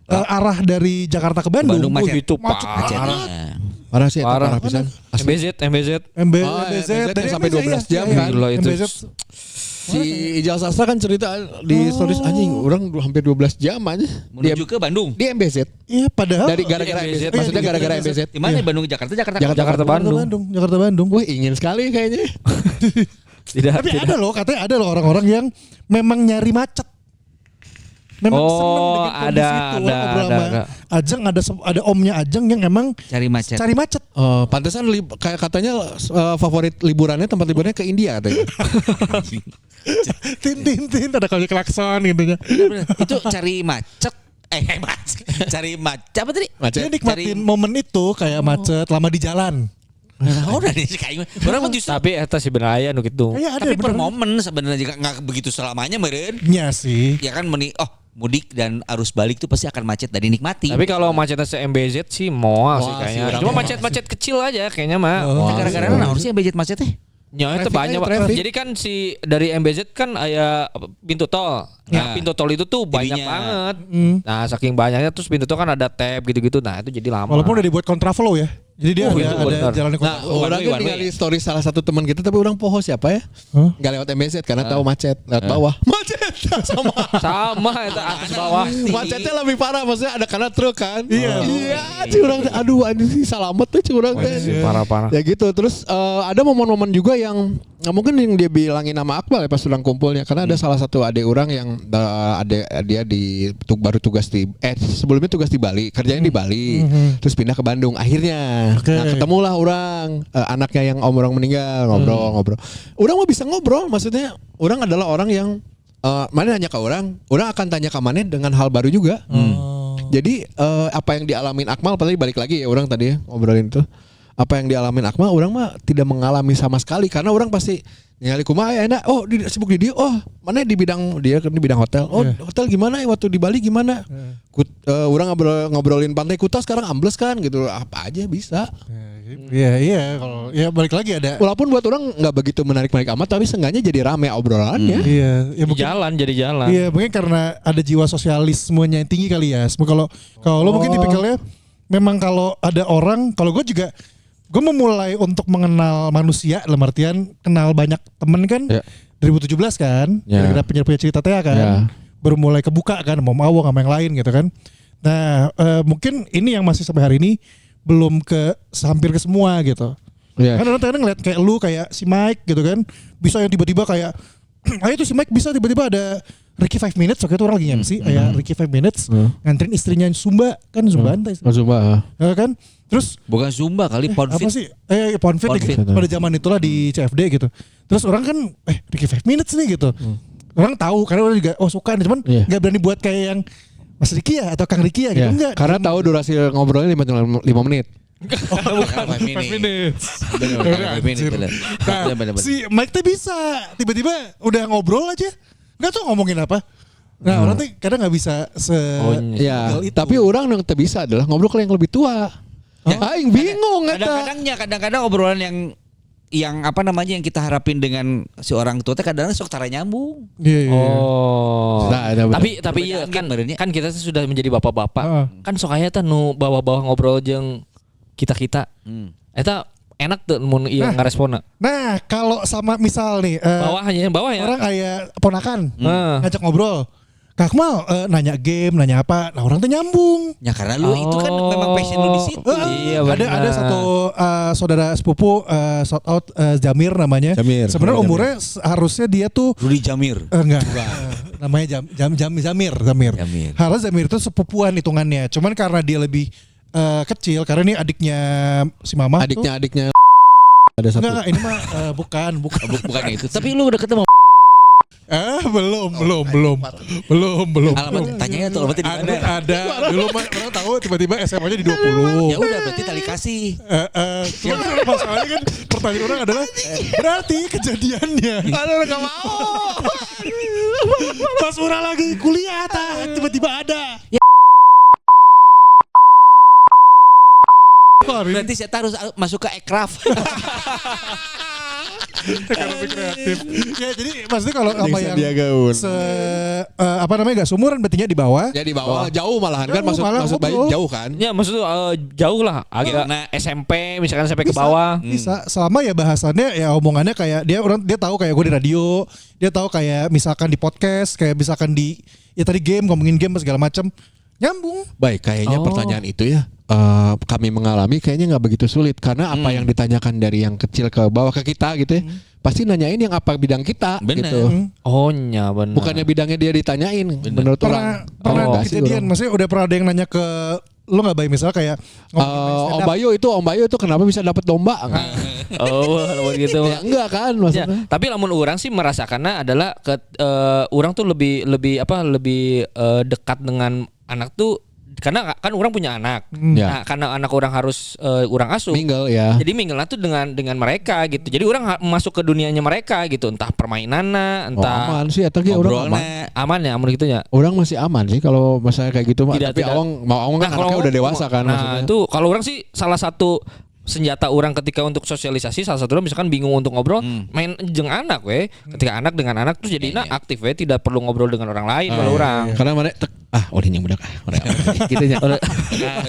arah dari Jakarta ke Bandung, macet. Itu Macetnya. Parah sih parah pisan. MBZ. MBZ dari sampai 12 jam kan. Gila itu. MBZ. Si Ijal Sastra kan cerita di stories anjing orang hampir 12 jam aja Menuju ke Bandung. di MBZ. Iya padahal Dari gara-gara MBZ. Maksudnya gara-gara MBZ. Di mana Bandung Jakarta? Jakarta Bandung. Jakarta Bandung. Wah ingin sekali kayaknya. Tidak. Tapi ada loh katanya ada loh orang-orang yang memang nyari macet. memang Oh, seneng dengan kondisi ada, itu. Orang ngobrol ada. sama Ajeng, ada omnya Ajeng yang emang Cari macet. cari macet. Pantesan kayak katanya favorit liburannya tempat liburannya ke India katanya. Tin ada kali klakson gitu nya. Bener. Itu cari macet. Cari macet apa tadi? Dia nikmatin momen itu kayak macet lama di jalan. Nah, udah nih kayak orang mah justru Tapi eta sih bener aya nu kitu. Kayak ada tapi per bener. momen sebenarnya juga nggak begitu selamanya meren. Iya sih. Ya kan mudik dan arus balik tuh pasti akan macet dan dinikmati. Tapi kalau macetnya se-MBZ sih moal sih Moal kayaknya. sih, Cuma orang macet-macet kecil aja kayaknya mah. gara-gara naon sih yang budget macet teh? Ya itu Traffic banyak aja, Pak. traffic. Jadi kan si dari MBZ kan aya pintu tol. Nah, Ya. pintu tol itu tuh banyak Jadinya. banget. Nah, saking banyaknya terus pintu tol kan ada tab gitu-gitu. Nah, itu jadi lama. Walaupun udah dibuat kontraflow ya. Jadi dia Oh, itu ada benar. jalannya Nah, kontraflow. orang way, kan one tinggal way. di story salah satu teman kita tapi orang poho siapa ya? Hah? Gak lewat MBZ karena tahu macet, lewat bawah. Macet sama. sama itu atas bawah. Macetnya lebih parah maksudnya ada karena truk kan. Iya. Iya, curang. Aduh, anjing sih salamet tuh curang teh. Parah-parah. Ya gitu. Terus ada momen-momen juga yang mungkin yang dia bilangin nama Akmal ya pas ulang kumpulnya karena ada salah satu adik orang yang dia baru tugas di sebelumnya tugas di Bali, kerjanya di Bali. Terus pindah ke Bandung akhirnya. Oke. Nah, ketemulah orang anaknya yang om orang meninggal ngobrol. Orang mah bisa ngobrol, maksudnya orang adalah orang yang mana nanya ke orang akan tanya ke mana dengan hal baru juga. Jadi apa yang dialamin Akmal tadi balik lagi ya orang tadi ya, ngobrolin itu. Apa yang dialamin Akmal orang mah tidak mengalami sama sekali karena orang pasti ningali kumaha ya enak. Oh, sibuk di dia. Oh, mana di bidang dia kan di bidang hotel. Oh, hotel gimana ya waktu di Bali gimana? Orang ngobrolin Pantai Kuta sekarang ambles kan gitu. Apa aja bisa. Iya kalau ya balik lagi ada. Walaupun buat orang nggak begitu menarik amat tapi seenggaknya jadi rame obrolannya. Iya, ya mungkin Jadi jalan. iya mungkin karena ada jiwa sosialismenya yang tinggi kali ya. Kalau lo mungkin tipikalnya memang kalau ada orang, kalau gue juga gue memulai untuk mengenal manusia dalam artian kenal banyak temen kan Ya. 2017 kan, Ya. gara-gara punya cerita Tea kan, Ya. baru mulai kebuka kan, mau sama yang lain gitu kan. Nah mungkin ini yang masih sampai hari ini belum hampir ke semua gitu. Iya. Kan orang kadang ngeliat kayak lu kayak si Mike gitu kan, bisa yang tiba-tiba kayak ayo tuh si Mike bisa tiba-tiba ada Ricky 5 Minutes, waktu itu orang lagi MC kayak Ricky 5 Minutes nganterin istrinya Sumba kan, Zumba antai kan. Terus Bukan Zumba kali apa Ponfit. sih Ponfit Ponfit. pada zaman itulah di CFD gitu. Terus orang kan Ricky 5 Minutes nih gitu. Orang tahu karena orang juga suka cuman Iya. nggak berani buat kayak yang Mas Ricky ya atau Kang Ricky ya gitu Ya, enggak. karena tahu durasi ngobrolnya 5 menit. Bukan 5 minutes. Bener, 5 minutes. Bener. Si Mike tuh bisa tiba-tiba udah ngobrol aja nggak tahu ngomongin apa. Nah orang tuh kadang nggak bisa Ya, itu. tapi orang yang tak bisa adalah ngobrol ke yang lebih tua. Aing bingung eta. Kadang-kadang obrolan yang apa namanya yang kita harapin dengan si orang tua teh kadang-kadang sok tara nyambung. Iya. Oh. Nah, ada bener. Tapi iya kan kita sudah menjadi bapak-bapak. Heeh. Kan sok aya teh nu bawa-bawa ngobrol jeung kita-kita. Eta enak tuh mun ieu ngaresponna. Nah kalau sama misal nih Bawah ya. orang kayak ponakan ngajak ngobrol. Kak Akmal nanya game, nanya apa, nah orang tuh nyambung. Ya karena lu itu kan memang passion lu di situ. Iya, ada benar. satu saudara sepupu shout out Jamir namanya. Jamir. Sebenarnya umurnya harusnya dia tuh Rudy Jamir. enggak. Namanya Jamir. Jamir. Harusnya Jamir itu sepupuan hitungannya. Cuman karena dia lebih kecil, karena ini adiknya si Mama. Adiknya ada satu. Enggak, ini mah bukan. Bukan itu. Tapi lu udah ketemu Belum. alamat tanya ya tuh alamatnya di mana? Ada. Dulu mah orang tahu tiba-tiba SMA-nya di 20. Ya udah berarti tali kasih. Cuman masalahnya kan pertanyaan orang adalah berarti kejadiannya. Aduh, enggak mau. Pas orang lagi kuliah tiba-tiba ada. Berarti saya harus masuk ke ekraf. Ekonomi kreatif. Ya jadi maksudnya kalau sama yang Sandiaga Uno. apa namanya gak sumuran berartinya di bawah. Ya di bawah jauh malahan kan Jauh, malah maksud baik ngobrol. jauh kan. Ya maksud jauh lah agak Nah, SMP misalkan sampai ke bawah. Bisa selama ya bahasannya ya omongannya kayak dia tahu kayak gue di radio, dia tahu kayak misalkan di podcast, kayak misalkan di ya tadi game ngomongin game segala macam nyambung. Baik, kayaknya pertanyaan itu ya kami mengalami kayaknya nggak begitu sulit karena apa yang ditanyakan dari yang kecil ke bawah ke kita gitu ya. Pasti nanyain yang apa bidang kita Bener. gitu. Oh nya benar. Bukannya bidangnya dia ditanyain menurut orang. Pernah Enggak sih kejadian, orang. maksudnya udah pernah ada yang nanya ke lo nggak Bay, misalnya kayak Om Bayu itu kenapa bisa dapat domba? Oh, begitu. Ya enggak kan Ya, maksudnya. tapi lamun orang sih merasakannya adalah orang tuh lebih dekat dengan anak tuh karena kan orang punya anak. Ya. Nah, karena anak orang harus orang asuh. Mingle ya. Jadi minggalnya tuh dengan mereka gitu. Jadi orang masuk ke dunianya mereka gitu, entah permainannya, Oh, entah aman sih atau orang aman. aman ya amun gitu ya. Orang masih aman sih kalau masalah kayak gitu mah. Tidak, Tapi tidak. Awang kan anaknya udah dewasa kan Nah, maksudnya. itu kalau orang sih salah satu senjata orang ketika untuk sosialisasi salah satu orang misalkan bingung untuk ngobrol main jeung anak we ketika anak dengan anak terus jadi aktif we tidak perlu ngobrol dengan orang lain kalau orang Karena mana udah yang budak gitu nya.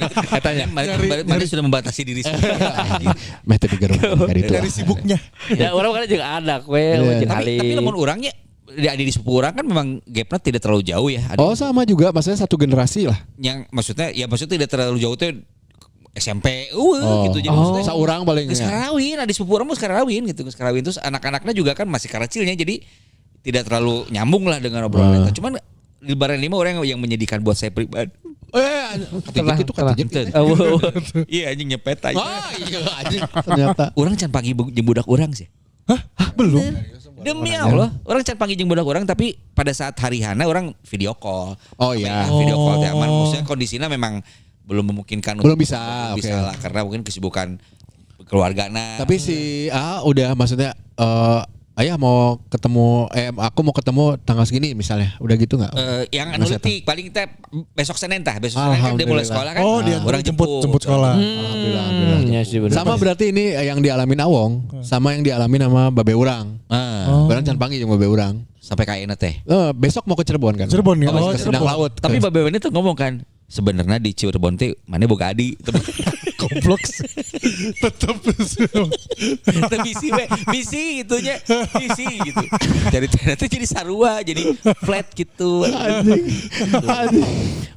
Katanya mana sudah membatasi diri sendiri. Meh teh diger dari itu. dari sibuknya. ya orang kan jeung anak we jeung Tapi kali lamun orangnya di sepupu orang kan memang gapnya tidak terlalu jauh ya. Ada Oh sama juga maksudnya satu generasi lah. yang maksudnya tidak terlalu jauh tuh SMP gitu jadi maksudnya Saurang paling geus karawin, ada sepupu orang mau karawin gitu, geus karawin terus anak-anaknya juga kan masih karecilnya jadi tidak terlalu nyambung lah dengan obrolan itu. Cuman lebaran ini mah orang yang menyedihkan buat saya pribadi. itu kata Enten. Iya anjing nyepet aja. iya anjing ternyata. Orang can panggil jeung budak orang sih. Belum. Demi Allah, orang can panggil jeung budak orang tapi pada saat hari hana orang video call. Oh iya. Video call teh aman, maksudnya kondisinya memang belum memungkinkan Belum untuk bisa, bisa oke. lah karena mungkin kesibukan keluargana. Tapi si udah maksudnya ayah mau ketemu aku mau ketemu tanggal segini misalnya. Udah gitu enggak? Yang Masih analitik paling teh besok Senin besok Senin kan dia mulai Alhamdulillah. sekolah kan. Oh, dia orang jemput sekolah. Alhamdulillah. ya sih bener. Sama berarti ini yang dialamin Awong sama yang dialamin sama Babe Urang. Barang can panggil jeung Babe Urang. Sampai kayak teh. Besok mau ke Cirebon kan? Cirebon ya? Oh, Oh, ke Sindang Cirebon. Laut. Tapi Babe ini tuh ngomong kan sebenarnya di Cirebon teh mana boga adi. Goblok. Tetep. Itu misi gitunya, misi gitu. Jadi ternyata jadi sarua, jadi flat gitu.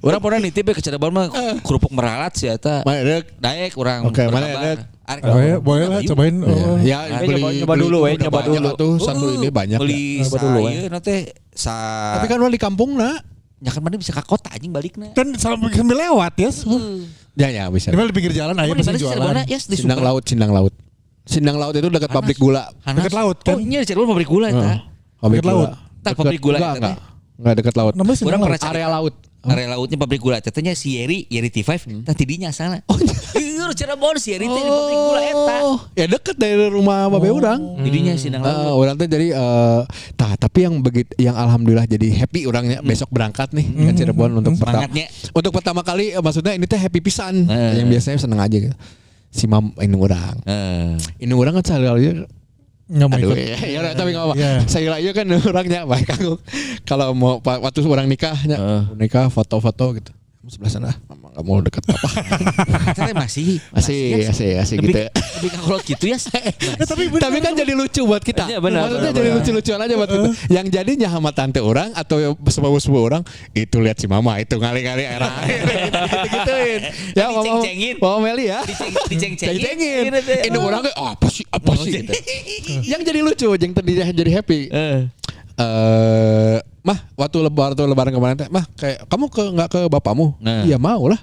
Orang pernah nitip ke Cirebon mah kerupuk meralat sih eta. Mana dek? Daek orang. Oke, mana berkabar. dek? Oh ya, boleh lah cobain. Ya, nyoba dulu, udah nyoba banyak dulu. Tuh satu ini banyak. Beli ya. saya nanti Tapi kan udah di kampung nak. ya kan mana bisa ke kota anjing baliknya. Kan sambil lewat ya. Ya bisa. Di bawah di pinggir jalan aja Di pasti mana sih jualan. Cirebon? Yes, di Sindang Laut, Sindang Laut. Sindang Laut itu dekat pabrik gula. Dekat laut kan? Oh iya di Cirebon pabrik gula eta. Pabrik Dekat laut. Tah, pabrik gula eta teh. Enggak dekat laut. Namanya Sindang Orang Laut. pernah cari Area laut. area lautnya pabrik gula. Tetenya si Yeri T5 tah tidinya sana. Oh iya Cirebon si Yeri teh di pabrik gula eta. Ya deket dari rumah Babe urang. Tidinya Sindang Laut. Orang tuh jadi tapi yang alhamdulillah jadi happy orangnya besok berangkat nih ke Cirebon untuk Semangatnya. untuk pertama kali maksudnya ini teh happy pisan. Yang biasanya seneng aja gitu. Si Mam ini orang. Ini orang kan sehari Nggak mau aduh ikut. ya tapi nggak apa. Iya. Saya aja kan orangnya baik aku. Kalau mau waktu orang nikahnya nikah foto-foto gitu. Sebelah sana mama nggak mau deket apa. Katanya masih Asik gitu. Lebih kalau gitu ya. Tapi kan jadi lucu buat kita. Iya, benar, Maksudnya benar, jadi benar. lucu-lucuan aja buat kita. Yang jadinya sama tante orang atau sepupu orang itu lihat si mama itu ngali-ngali air gitu-gituin. Ya mama Diceng-cengin. Mama Meli ya. Diceng-cengin. Ini orang kayak apa sih gitu. Yang jadi lucu, yang tadi jadi happy. Mah waktu lebaran kemarin teh, mah kayak kamu nggak ke bapakmu? Nah. Iya mau lah.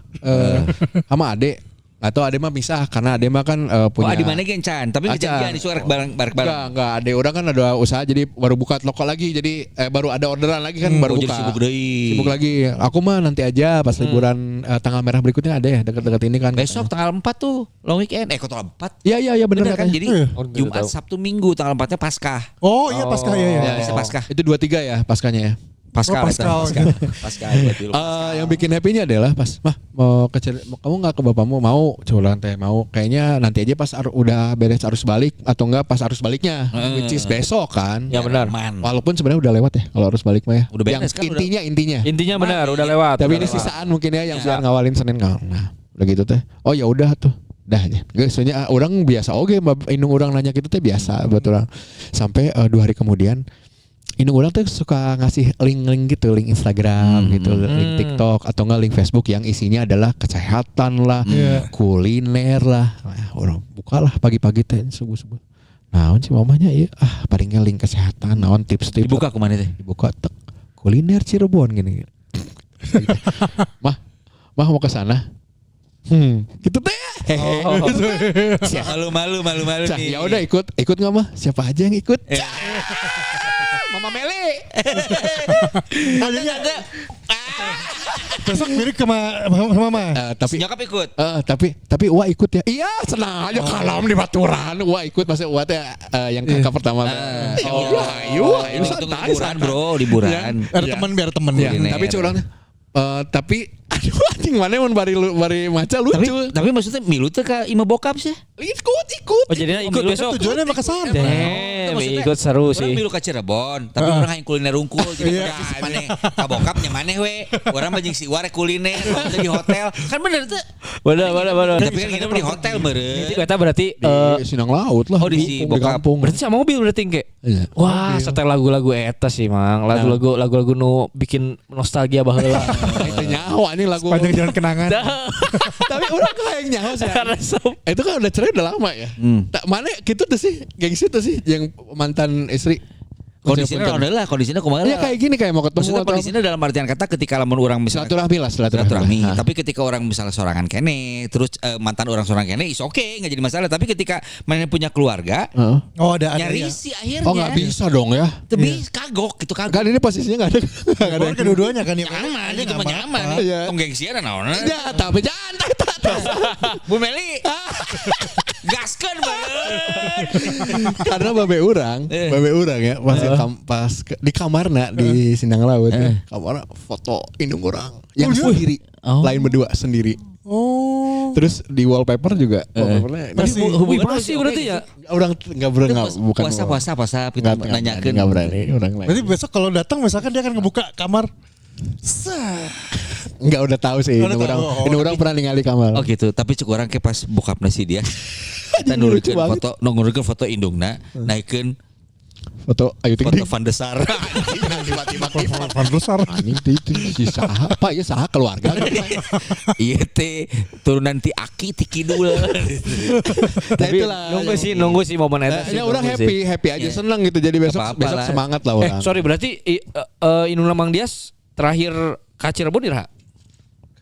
Sama adek. Atau adek mah pisah karena adek mah kan punya. Oh di mana gencan? Tapi kejadian isu bareng. Enggak, adek orang kan ada usaha jadi baru buka toko lagi. Jadi baru ada orderan lagi kan baru jadi buka. sibuk deui. Sibuk lagi. Aku mah nanti aja pas liburan tanggal merah berikutnya ada ya dekat-dekat ini kan. Besok tanggal 4 tuh long weekend. Kok tanggal 4? Iya benar Bener kan? katanya. Jadi Iya. Jumat, Sabtu, Minggu tanggal 4-nya Paskah. Oh iya Paskah ya. Bisa Paskah. Itu 23 ya paskanya ya. Paskah. Oh, Paskah. Paskah. Berarti lu. Yang bikin happy-nya adalah pas mau kamu nggak ke bapakmu mau coba teh mau kayaknya nanti aja pas udah beres arus balik atau enggak pas arus baliknya which is besok kan. Ya benar. Man. Walaupun sebenarnya udah lewat ya kalau arus balik mah ya. Udah beres yang kan, intinya. Intinya benar udah lewat. Tapi udah ini lewat. sisaan mungkin ya yang biar ngawalin Senin Nah, udah gitu teh. Oh ya udah tuh. Dah aja. Soalnya orang biasa oke indung orang nanya gitu teh biasa buat orang. Sampai 2 hari kemudian ini orang tuh suka ngasih link-link gitu, link Instagram gitu, link TikTok atau enggak link Facebook yang isinya adalah kesehatan lah, kuliner lah. Nah, orang bukalah pagi-pagi teh subuh-subuh. Naon sih mamanya iya paling link kesehatan, naon tips-tips. Dibuka kemana teh? Dibuka tek kuliner Cirebon gini. Mah mau ke sana. Gitu teh. Malu nih. Ya udah ikut nggak mah? Siapa aja yang ikut? Mama Meli. Ada. Besok mirip sama mama. Tapi Nyokap ikut. tapi Wah ikut ya. Iya, senang aja kalam di baturan. Wah ikut pasti Wah teh yang kakak pertama. Ayo liburan bro, liburan. Biar temen. Ya, tapi curang tapi aduh anjing mana mun bari maca lucu. Tapi maksudnya milu teh ka ima bokap sih. Ikut. Oh jadinya ikut besok. Tujuannya mah ke sana. Ikut seru Orang sih. milu ka Cirebon, tapi orang hayang kuliner unggul jadi maneh ka bokapnya maneh we. Orang mah jeung si Iwar kuliner di hotel. Kan bener tuh. Bener. Tapi kan nginep di hotel meureun. Itu kata berarti di Sinang Laut lah. Oh, di bokap. kampung. berarti sama mobil berarti kayak. Iya. Wah, setel lagu-lagu eta sih, Mang. Lagu-lagu nu bikin nostalgia baheula. Itu nyawa nih lagu. Panjang jalan kenangan. Tapi orang kayak nyawa sih. Karena Itu kan udah cerai udah lama ya. Tak mana gitu tuh sih, gengsi tuh sih yang mantan istri. Kondisinya kumaha Ya kayak gini kayak mau ketemu Maksudnya atau kondisinya dalam artian kata ketika lamun orang misalnya silaturahmi. Tapi ketika orang misalnya sorangan kene, terus mantan orang sorangan kene is oke, nggak jadi masalah. Tapi ketika mana punya keluarga, Oh ada nyari ya. sih akhirnya. Oh nggak bisa dong ya. Tapi kagok gitu kagok. Kan ini posisinya nggak ada. Oh, kedua-duanya kan ya. Nyaman, itu mah nyaman. Iya. Tong gengsian naon. Ya tapi jangan Bu Meli. Gaskeun banget. karena babe urang ya pas di kamarna di Sindang Laut kamarna foto indung urang yang sendiri lain berdua sendiri. Terus di wallpaper juga wallpapernya masih berarti ya. orang nggak berani bukan Puasa kita nanyakeun. nggak berani orang lain. Berarti besok kalau datang misalkan dia akan ngebuka kamar. Nggak udah tahu sih ini orang pernah ningali kamar. Oh gitu, tapi cuk orang ke pas bokapna si dia. Kita nurunkeun foto indungna, naikeun foto Ayu Ting Ting foto Van de Sar. Van besar. anjing itu si saha Pak ya saha keluarga. Iya teh turunan ti Aki ti Kidul. Tapi nunggu sih momen eta sih. Ya orang happy aja seneng gitu jadi besok Apa-apa lah. semangat lah orang. Sorry berarti Inul Mang Dias terakhir ka Cirebon iraha?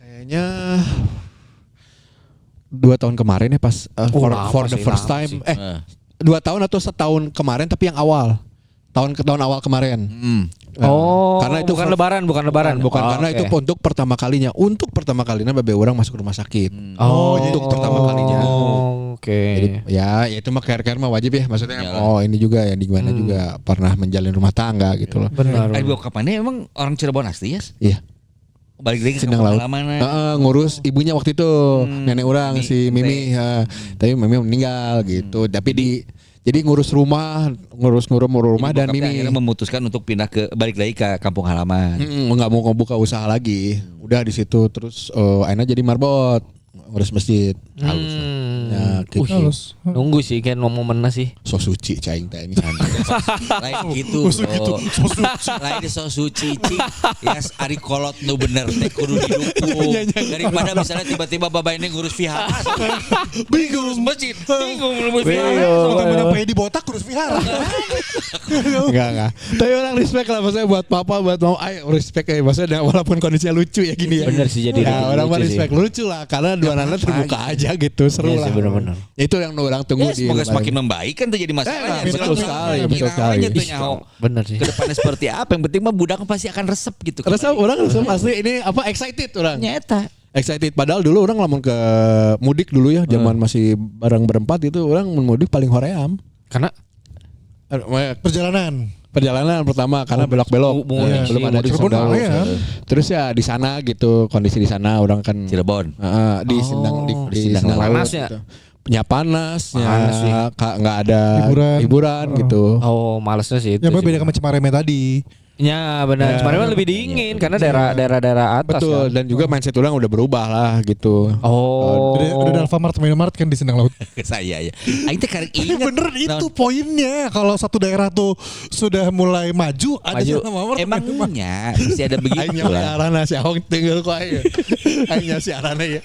Kayaknya 2 tahun kemarin ya pas for the first time 2 tahun atau setahun kemarin tapi yang awal tahun awal kemarin. Karena itu bukan lebaran. Karena itu untuk pertama kalinya babe orang masuk rumah sakit. Untuk pertama kalinya. Jadi ya itu mah care mah wajib ya maksudnya. Ini juga ya di mana juga pernah menjalin rumah tangga gitu loh. Benar. Bokapnya emang orang Cirebon asli ya? Iya. Balik lagi ke Sindang Laut. Ngurus ibunya waktu itu nenek orang si Mimi. Tapi Mimi meninggal gitu. Tapi jadi ngurus rumah dan Mimi akhirnya memutuskan untuk pindah balik lagi ke kampung halaman. Nggak mau buka usaha lagi. Udah di situ terus akhirnya jadi marbot ngurus masjid. Halus. Ya, Halus. Nunggu sih kan momenna sih. So suci cing teh ini. Lain gitu. Lain so suci cing. Ya ari kolot nu bener teh kudu didukung. Daripada misalnya tiba-tiba babai ini ngurus vihara. Bingung masjid. Bingung ngurus vihara. Temen apa di botak kurus vihara. Enggak. Tapi orang respect lah maksudnya buat papa buat mau respect ya maksudnya walaupun kondisinya lucu ya gini ya. Bener sih jadi. Ya, orang mah respect lucu lah karena dua anak terbuka aja gitu seru lah. Bener-bener. Itu yang orang tunggu di. Semoga semakin membaik kan terjadi masalah. Betul sekali. Bener sih. Kedepannya seperti apa? Yang penting mah budak pasti akan resep gitu. Resep asli ini apa excited orang. Nyata. Excited padahal dulu orang lamun ke mudik dulu ya zaman masih bareng berempat itu orang mudik paling hoream. Karena perjalanan pertama karena belok-belok belum ada di Sunda. Terus ya di sana gitu kondisi di sana orang kan Cirebon. Di Sindang panasnya. Gitu. Panasnya nggak ada hiburan gitu. Malesnya sih itu. Ya beda sama Cimareme tadi. Ya benar. Sebenarnya lebih dingin karena daerah atas. Betul, kan. dan juga mindset orang udah berubah lah gitu. Oh. Udah Alfamart, Minimart kan di Sindang Laut. Saya ya. Aing teh karek inget. Bener itu poinnya. Kalau satu daerah tuh sudah mulai maju, ada Maju. Alfamart. Emangnya mesti ada begitu Aingnya lah. arana si Ahong tinggal ku aja. Aingnya si arana ya.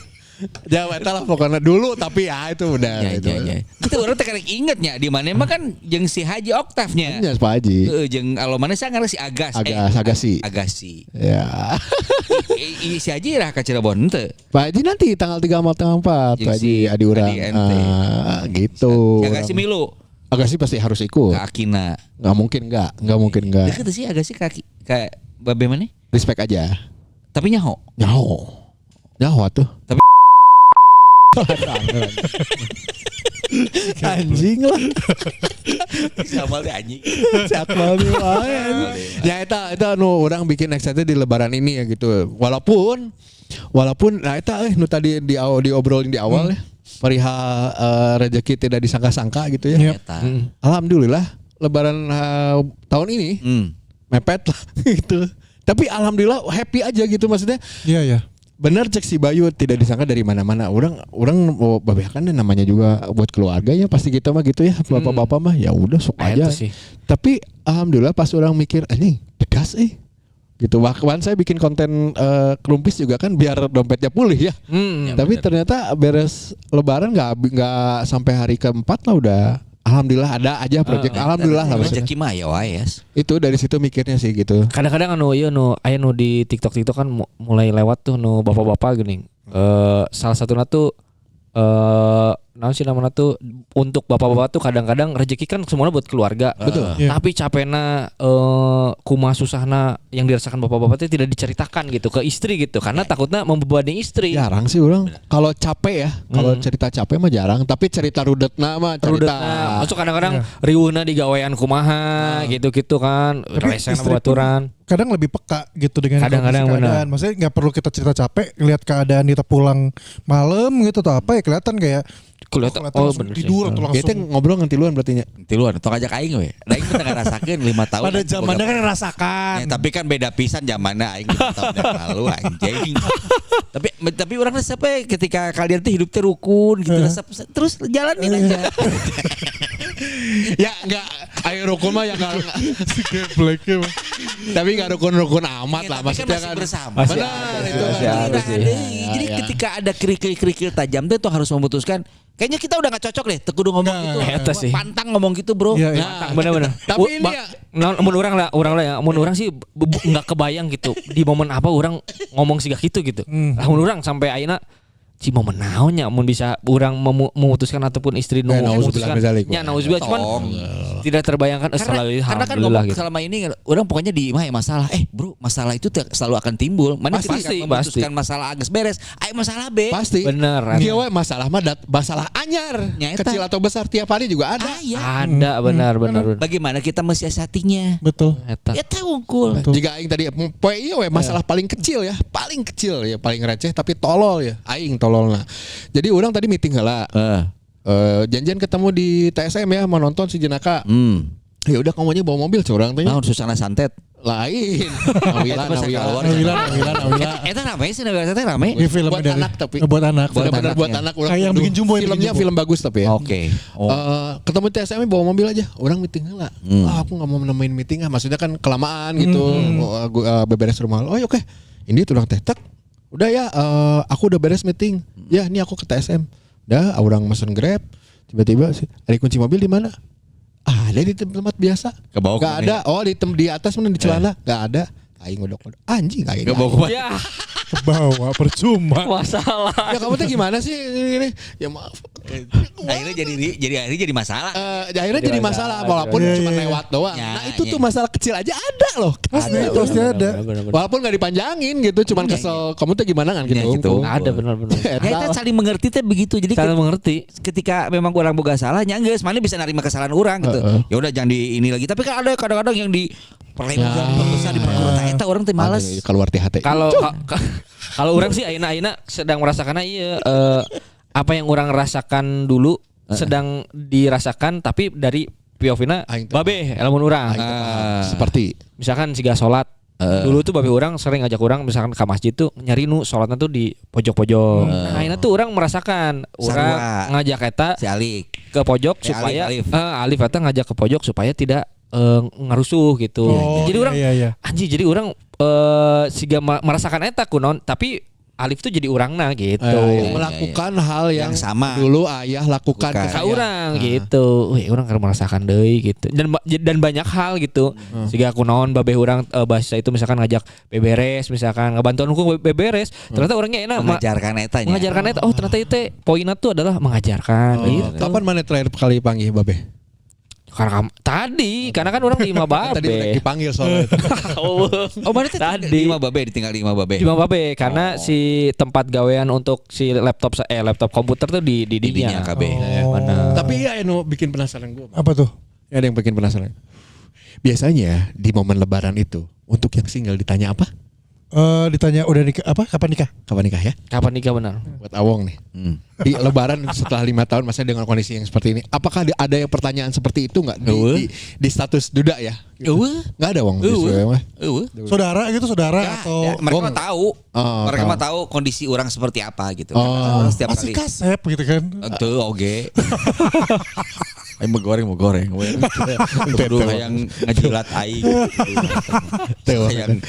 Jawa eta lah pokoknya dulu tapi ya itu udah Ya, itu. ya, ya. Itu orang teh karek ingetnya di mana emang kan jeung si Haji Oktavnya. Ya Pak Haji. Jeung alomana saya ngarana si Agas. Agasi. Agasi. Ya. Si Haji rah ka Cirebon teu. Pak Haji nanti tanggal 3 sama tanggal 4 Pak Jeung Haji si adi urang. Adi ente. Gitu. Si Agasi milu Agasi pasti harus ikut. ka Akina. Nggak mungkin enggak. Deket sih Agasi ka babe mana? Respect aja. Tapi nyaho. Nyaho tuh. Tapi Anjing lah. sama teh anjing. Cakmal nih ya eta nu orang bikin excited di lebaran ini ya gitu. Walaupun nah eta nu tadi diobrolin di awal ya. Perihal rezeki tidak disangka-sangka gitu ya. Eta. Alhamdulillah lebaran tahun ini mepet lah gitu. Tapi alhamdulillah happy aja gitu maksudnya. Iya ya. Bener cek si Bayu tidak disangka dari mana-mana. Orang mau babekan namanya juga buat keluarganya pasti kita mah gitu ya. Bapak-bapak mah ya udah sok aja. Itu sih. Tapi alhamdulillah pas orang mikir anjing degas gitu. Bahkan saya bikin konten kerumpis juga kan biar dompetnya pulih ya. Tapi ternyata beres lebaran nggak sampai hari keempat lah udah. Alhamdulillah ada aja project. Alhamdulillah lah maksudnya. Rezeki mah ya wayes. Itu dari situ mikirnya sih gitu. Kadang-kadang aya nu di TikTok kan mulai lewat tuh nu bapak-bapak gini. Salah satunya tuh naon sih namanya tuh untuk bapak-bapak tuh kadang-kadang rezeki kan semuanya buat keluarga. Betul. Iya. Tapi capena kumaha susahna yang dirasakan bapak-bapak itu tidak diceritakan gitu ke istri gitu karena takutnya membebani istri. Jarang sih orang. Kalau capek ya, kalau cerita capek mah jarang. Tapi cerita rudetna mah cerita. Rudetna, masuk kadang-kadang riuhna di gawean kumaha gitu-gitu kan. Resena istri baturan. Kadang lebih peka gitu dengan Kadang-kadang kondisi keadaan. Maksudnya nggak perlu kita cerita capek, lihat keadaan kita pulang malam gitu atau apa ya kelihatan kayak Kelihatan langsung bener sih. tidur atau Kita langsung. ngobrol nganti luan berarti nya. Tiluan atau ngajak aing we. Da aing teh ngarasakeun 5 tahun. Pada zamannya kan rasakan. Ya, tapi kan beda pisan zamannya aing 5 tahun yang lalu anjing. tapi orang resep ketika kalian tuh hidup teh rukun gitu resep terus jalanin aja. Ya enggak ayo rukun mah ya enggak. Tapi enggak rukun-rukun amat lah Tapi maksudnya masih kan. bersama. Benar itu Masih kan. ada sih. Jadi ketika ada kerikil-kerikil tajam tuh harus memutuskan kayaknya kita udah gak cocok deh kudu ngomong Nggak, gitu. eta sih. Pantang ngomong gitu, Bro. Iya, iya. Nah, Bener-bener. Tapi ini ya mun orang lah ya, mun orang sih nggak kebayang gitu di momen apa orang ngomong siga gitu. Lah mun orang sampai ayeuna ci momen naonnya mun bisa orang memutuskan ataupun istri nu memutuskan. Ya nauzubillah cuman tidak terbayangkan Karena kan ngomong selama ini orang pokoknya di imah masalah. Bro, masalah itu selalu akan timbul. Mana ketika memutuskan masalah agak beres, ayo masalah B. pasti. Bener. Dia we masalah mah masalah anyar. Nyata. Kecil atau besar tiap hari juga ada. Iya. Ada benar. Bagaimana kita mensiasatinya? Betul. Eta. Ya tahu unggul. Jika aing tadi poe iya we masalah paling kecil ya, paling receh tapi tolol ya. Aing tololna. Jadi orang tadi meeting heula. Janjian ketemu di TSM ya mau nonton si Jenaka. Ya udah kamunya bawa mobil curang teh. Nah, Susana Santet. Lain. Nawila. Eta rame sih Nawila teh rame. Ini film Buat anak tapi. buat anak. Benar-benar buat anak. Kayak yang bikin Jumbo, yang Filmnya bikin Jumbo. film bagus tapi ya. Oke. Ketemu di TSM bawa mobil aja. Orang meeting heula. Aku nggak mau nemenin meeting maksudnya kan kelamaan gitu. Beberes rumah. Oh oke. Ini tulang tetek. Udah ya, aku udah beres meeting. Ya, ini aku ke TSM. Udah, orang mesen Grab. Tiba-tiba sih, ada kunci mobil di mana? Ada di tempat biasa. Ke bawah Gak ada. Oh, di atas mana di celana? Gak ada. Aing ngodok. Anjing aing. Ke bawah kemana? Ya, Bawa percuma. masalah. Ya kamu tuh gimana sih ini? Ya maaf. Akhirnya jadi masalah. Akhirnya jadi masalah walaupun Iya, cuma iya. lewat doang. Ya, Nah, itu ya. tuh masalah kecil aja ada loh. Pasti ada. Walaupun gak dipanjangin gitu, cuman kesel. Kamu tuh gimana kan Ya, gitu? gitu. Ada benar-benar. Ya kita saling mengerti teh begitu. Jadi Saling mengerti. ketika memang orang boga salah nya geus mana bisa nerima kesalahan orang gitu. Ya udah jangan di ini lagi. Tapi kan ada kadang-kadang yang di perlebihan besar di perkara eta orang teh males. Keluar THT. Kalau orang sih ayeuna sedang merasakan apa yang orang rasakan dulu sedang dirasakan tapi dari POV-na Aing teu babe lamun urang. Seperti Misalkan siga salat dulu tuh babe orang sering ngajak orang misalkan ke masjid tuh nyari nu salatnya tuh di pojok-pojok. Nah, ini tuh orang merasakan orang Sarua. ngajak eta Si Alik. ke pojok Si supaya Alif. Alif eta ngajak ke pojok supaya tidak ngarusuh gitu. Jadi orang anjing jadi orang siga merasakan eta kunon tapi Alif tuh jadi urangna gitu. melakukan hal yang sama. dulu ayah lakukan Bukan. Ka urang gitu. Wih, urang keur merasakan deui gitu. Dan banyak hal gitu. Siga kunaon babeh urang bahasa itu misalkan ngajak beberes misalkan ngabantuan hukum beberes, ternyata orangnya enak Mengajarkan etanya. mengajarkan eta. Oh, ternyata itu poinnya tuh adalah mengajarkan gitu. Kapan mana terakhir kali panggil babe? Karena kan orang di Imah Babe. Tadi udah dipanggil soalnya. Oh, mana Tadi. di Imah Babe ditinggal di Imah Babe. Di Imah Babe karena si tempat gawean untuk si laptop komputer tuh di Dinya dinya. KB. Benar. Tapi ya bikin penasaran gue. Apa tuh? Ada yang bikin penasaran. Biasanya di momen lebaran itu untuk yang single ditanya apa? Ditanya udah nikah apa? Kapan nikah? Kapan nikah ya? Kapan nikah benar? Buat Awong nih. Di lebaran setelah 5 tahun masih dengan kondisi yang seperti ini. Apakah ada yang pertanyaan seperti itu nggak di status duda ya? Nggak ada Wong. Saudara gitu, saudara atau Mereka mah tahu. Oh, Mereka tahu. mah tahu kondisi orang seperti apa gitu. Oh. Setiap masih kali. kasep gitu kan? Tuh oge. Aing mau goreng. Kudu yang ngejilat aing. Yang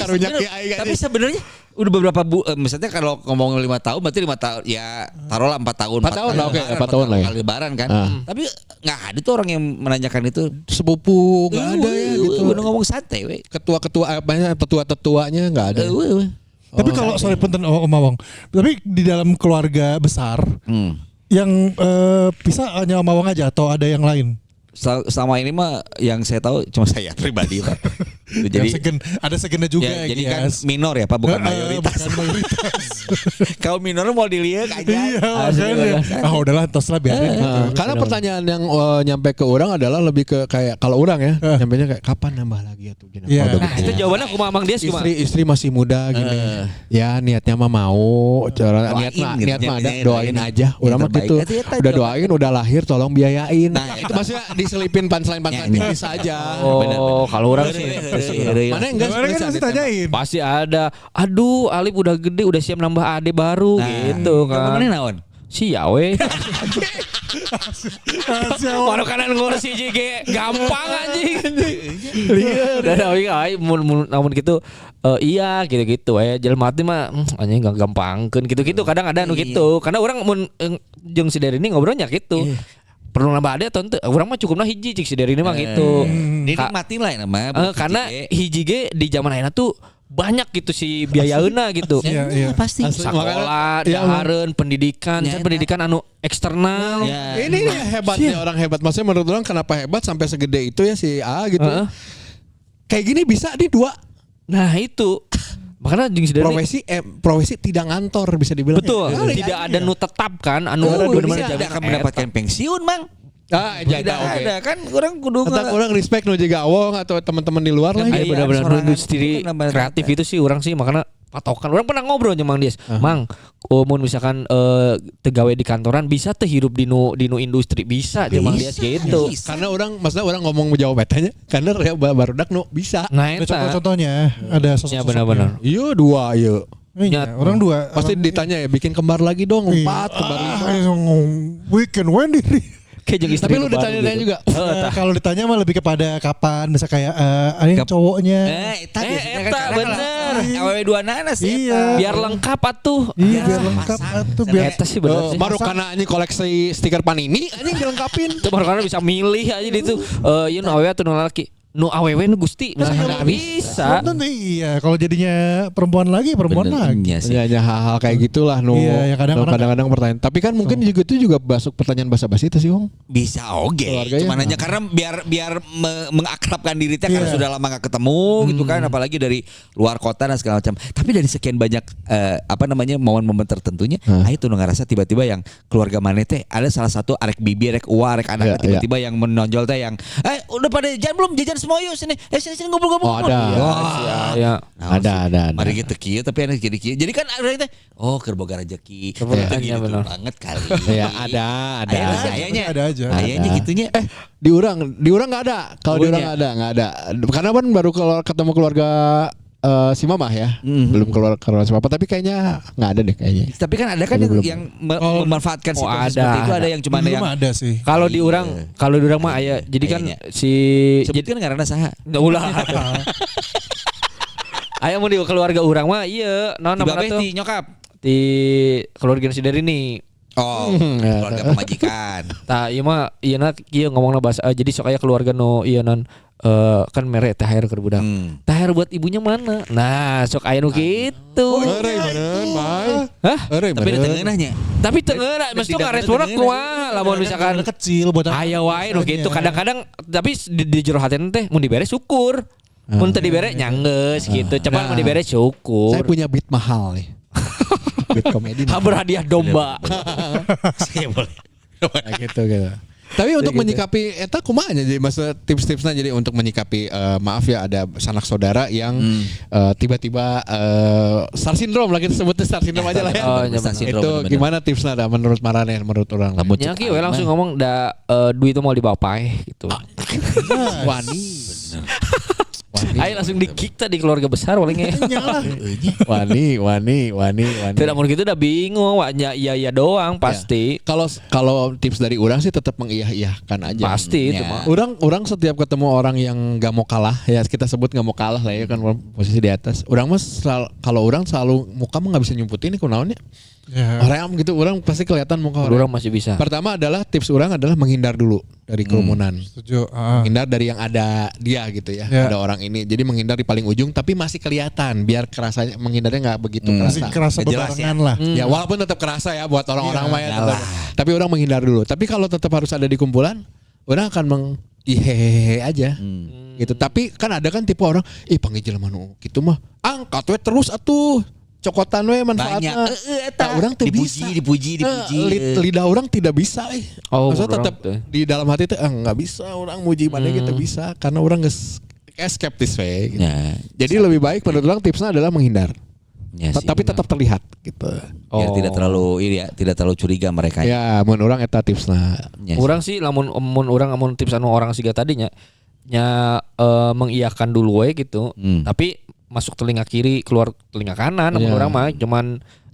Karunya ki aing tapi sebenarnya udah beberapa misalnya kalau ngomong 5 tahun berarti 5 tahun ya taruhlah 4 tahun. 4 tahun lah, oke, 4 tahun lah ya. Kali lebaran kan. Tapi nggak ada tuh orang yang menanyakan itu. sepupu nggak ada ya gitu. Udah ngomong santai we. Ketua-ketua tetua-tetuanya nggak ada. Tapi kalau sorry punten Om Awang. Tapi di dalam keluarga besar yang bisa hanya Om Awang aja atau ada yang lain? Selama ini mah yang saya tahu cuma saya pribadi Pak. Jadi Ada segennya juga ya, jadi kan Gias. minor ya Pak bukan mayoritas. Bukan mayoritas. Kalau minor mau dilihat aja. Iya makanya. Udahlah tos lah biarin. Karena pertanyaan yang nyampe ke orang adalah lebih ke kayak kalau orang ya nyampenya kayak kapan nambah lagi ya tuh gini. Iya. Udah Nah, gede. itu jawabannya aku Mang Dias gimana? Istri masih muda gini. Ya niatnya mah mau, cara niat mah ada, doain aja. Udah mah gitu. Udah doain, udah lahir tolong biayain. Nah, Itu maksudnya diselipin punchline tipis aja. Oh, kalau orang sih Mana enggak Kemarin kan masih tanyain. pasti ada. Aduh, Alif udah gede, udah siap nambah ade baru gitu kan. Mana naon? Sia we. Baru kanan ngurus JG gampang anjing. Dan ai namun gitu iya gitu-gitu jelema teh mah anjing enggak gampangkeun gitu-gitu kadang ada nu gitu. Karena orang mun jeung si Derini ngobrolnya gitu. Perlu nambah ada atau ente? Orang mah cukupnya hiji cik si Derini mah gitu. Dinikmatin lah nama. Karena hiji ge di zaman ayeuna tuh banyak gitu si biayaeuna gitu. Iya. Pasti. Sekolah, dahareun, pendidikan, kan pendidikan anu eksternal. Ya. Ini hebatnya orang hebat. Maksudnya menurut orang kenapa hebat sampai segede itu ya si A gitu. Kayak gini bisa di 2 Nah itu makanya jeung si Derini profesi tidak ngantor bisa dibilang. betul, tidak ada nu tetap kan anu benar-benar tidak akan mendapatkan pensiun, Mang. Tidak ada kan orang kudu orang respect nu juga Awong atau teman-teman di luar lah. Iya benar-benar industri kreatif itu sih orang sih makanya patokan. Orang pernah ngobrol sama Mang Dias. Mang, mun misalkan tegawe di kantoran bisa teh hidup di nu industri bisa jeung Mang Dias gitu. Karena maksudnya orang ngomong menjawab betanya karena ya barudak nu bisa. Nah, Ada eta contoh-contohnya. Ada ya sosok-sosoknya. benar-benar. Iya 2 iya. Iya, orang 2. Pasti ditanya ya bikin kembar lagi dong 4 kembar 5. Weekend when ini? Kayak jeung istri Tapi lu baru ditanya-tanya gitu. juga. Kalau ditanya mah lebih kepada kapan, bisa kayak ada cowoknya. Eta bener. Awewe 2 nanas Iya. Biar lengkap atuh. Iya biar lengkap atuh biar. Eta sih bener sih. Baru karena anjing koleksi stiker Panini anjing dilengkapin. Itu baru karena bisa milih aja itu. Ieu nu awewe atuh nu lalaki. Nu awewe nu Gusti. Nggak bisa. Belum tentu iya. Kalau jadinya perempuan lagi lagi. Iya sih. Ya hal-hal kayak gitulah nu. Iya, ya kadang-kadang pertanyaan. Tapi kan mungkin itu juga masuk pertanyaan basa-basi itu sih, Wong. Bisa oke. Keluarga Cuman ya. hanya karena biar mengakrabkan diri teh karena Iya. sudah lama gak ketemu gitu kan, apalagi dari luar kota dan segala macam. Tapi dari sekian banyak momen-momen tertentunya, itu nu ngerasa tiba-tiba yang keluarga maneh teh ada salah satu arek bibi, arek uwa, arek anak Iya, tiba-tiba yang menonjol teh yang udah pada jajan belum jajan semua yuk sini. Sini ngobrol-ngobrol. Oh, ada. Ya. Ada. Mari kita kieu tapi enak kieu. Jadi kan orang teh keur boga rezeki. Iya, Gitu benar. banget kali. Ya ada. Ayahnya ada aja. Ayahnya gitunya. Di urang nggak ada. Kalau di urang nggak ada. Karena kan baru ketemu keluarga si Mamah ya. Belum keluar si Papa, tapi kayaknya nggak ada deh kayaknya. Tapi kan ada kan yang memanfaatkan situasi seperti itu, ada yang cuma Belum yang ada sih. Kalau di orang mah aya. Jadi kan Kayaknya. jadi sebutkan karena saha. enggak ulah. Aya mun di keluarga urang mah ieu naon Tiba namanya tuh? ti nyokap. Di keluarga si Derini. Oh, keluarga pemajikan. Tah ieu mah ieu ngomongna bahasa jadi sok aya keluarga nu ieu non kan mere THR keur budak. THR buat ibunya mana? Nah, sok aya nu kitu. Euy meureun, Bay. Hah? Euy Tapi di tengahnya. Tapi tengeuna mesti ngaresponna kumaha lamun misalkan Kecil buat aya wae nu kitu kadang-kadang tapi di jero hatena teh mun dibere syukur. Mun teu dibere nyanggeus gitu. Cepat mun dibere syukur. Saya punya beat mahal nih. Beat komedi. Berhadiah domba. Saya boleh. Nah, gitu. Tapi untuk menyikapi eta kumaha jadi masa tips-tipsnya jadi untuk menyikapi maaf ya ada sanak saudara yang tiba-tiba star syndrome lagi disebutnya star syndrome aja lah ya. Oh, iya, Star syndrome, Itu bener-bener. gimana tipsnya dah menurut Marane menurut orang? Ya ki we langsung ngomong duit itu mau dibapai gitu. Wani. Ayo langsung di-kick tadi keluarga besar paling ya. Wani. Tidak mau gitu udah bingung, waknya iya doang pasti. Kalau tips dari orang sih tetap mengiyah-iyahkan aja. Pasti itu Ya. mah. Orang setiap ketemu orang yang gak mau kalah ya kita sebut gak mau kalah lah ya kan posisi di atas. Orang mah kalau orang selalu muka mah nggak bisa nyumputin nih kunaonnya. Ya. Orang gitu orang pasti kelihatan muka Orang orang. masih bisa. Pertama adalah tips orang adalah menghindar dulu dari kerumunan. Setuju. Menghindar dari yang ada dia gitu ya. Ya. Ada orang ini. Jadi menghindar di paling ujung tapi masih kelihatan biar kerasanya menghindarnya nggak begitu Masih kerasa. kerasa Nggak jelas berbarengan lah. Ya walaupun tetap kerasa ya buat orang-orang Iya, mah ya iyalah. tapi orang menghindar dulu. Tapi kalau tetap harus ada di kumpulan, orang akan hehehe aja. Gitu. Tapi kan ada kan tipe orang, panggil jelema nu kitu mah angkat we terus atuh. Cokotan we manfaatnya. Banyak. Nah, orang teu bisa. Dipuji. Lidah orang tidak bisa Oh, maksudnya orang tetap tuh. di dalam hati teh nggak bisa orang muji mana gitu bisa karena orang skeptis we gitu. Ya. Jadi lebih baik menurut orang tipsnya adalah menghindar. Ya sih, Tapi tetap terlihat gitu. biar tidak terlalu tidak terlalu curiga mereka. Ya, mun orang eta tipsna. Ya sih. Orang sih lamun tips anu orang siga tadinya mengiyakan dulu we gitu. Tapi masuk telinga kiri keluar telinga kanan namun Iya. orang mah cuman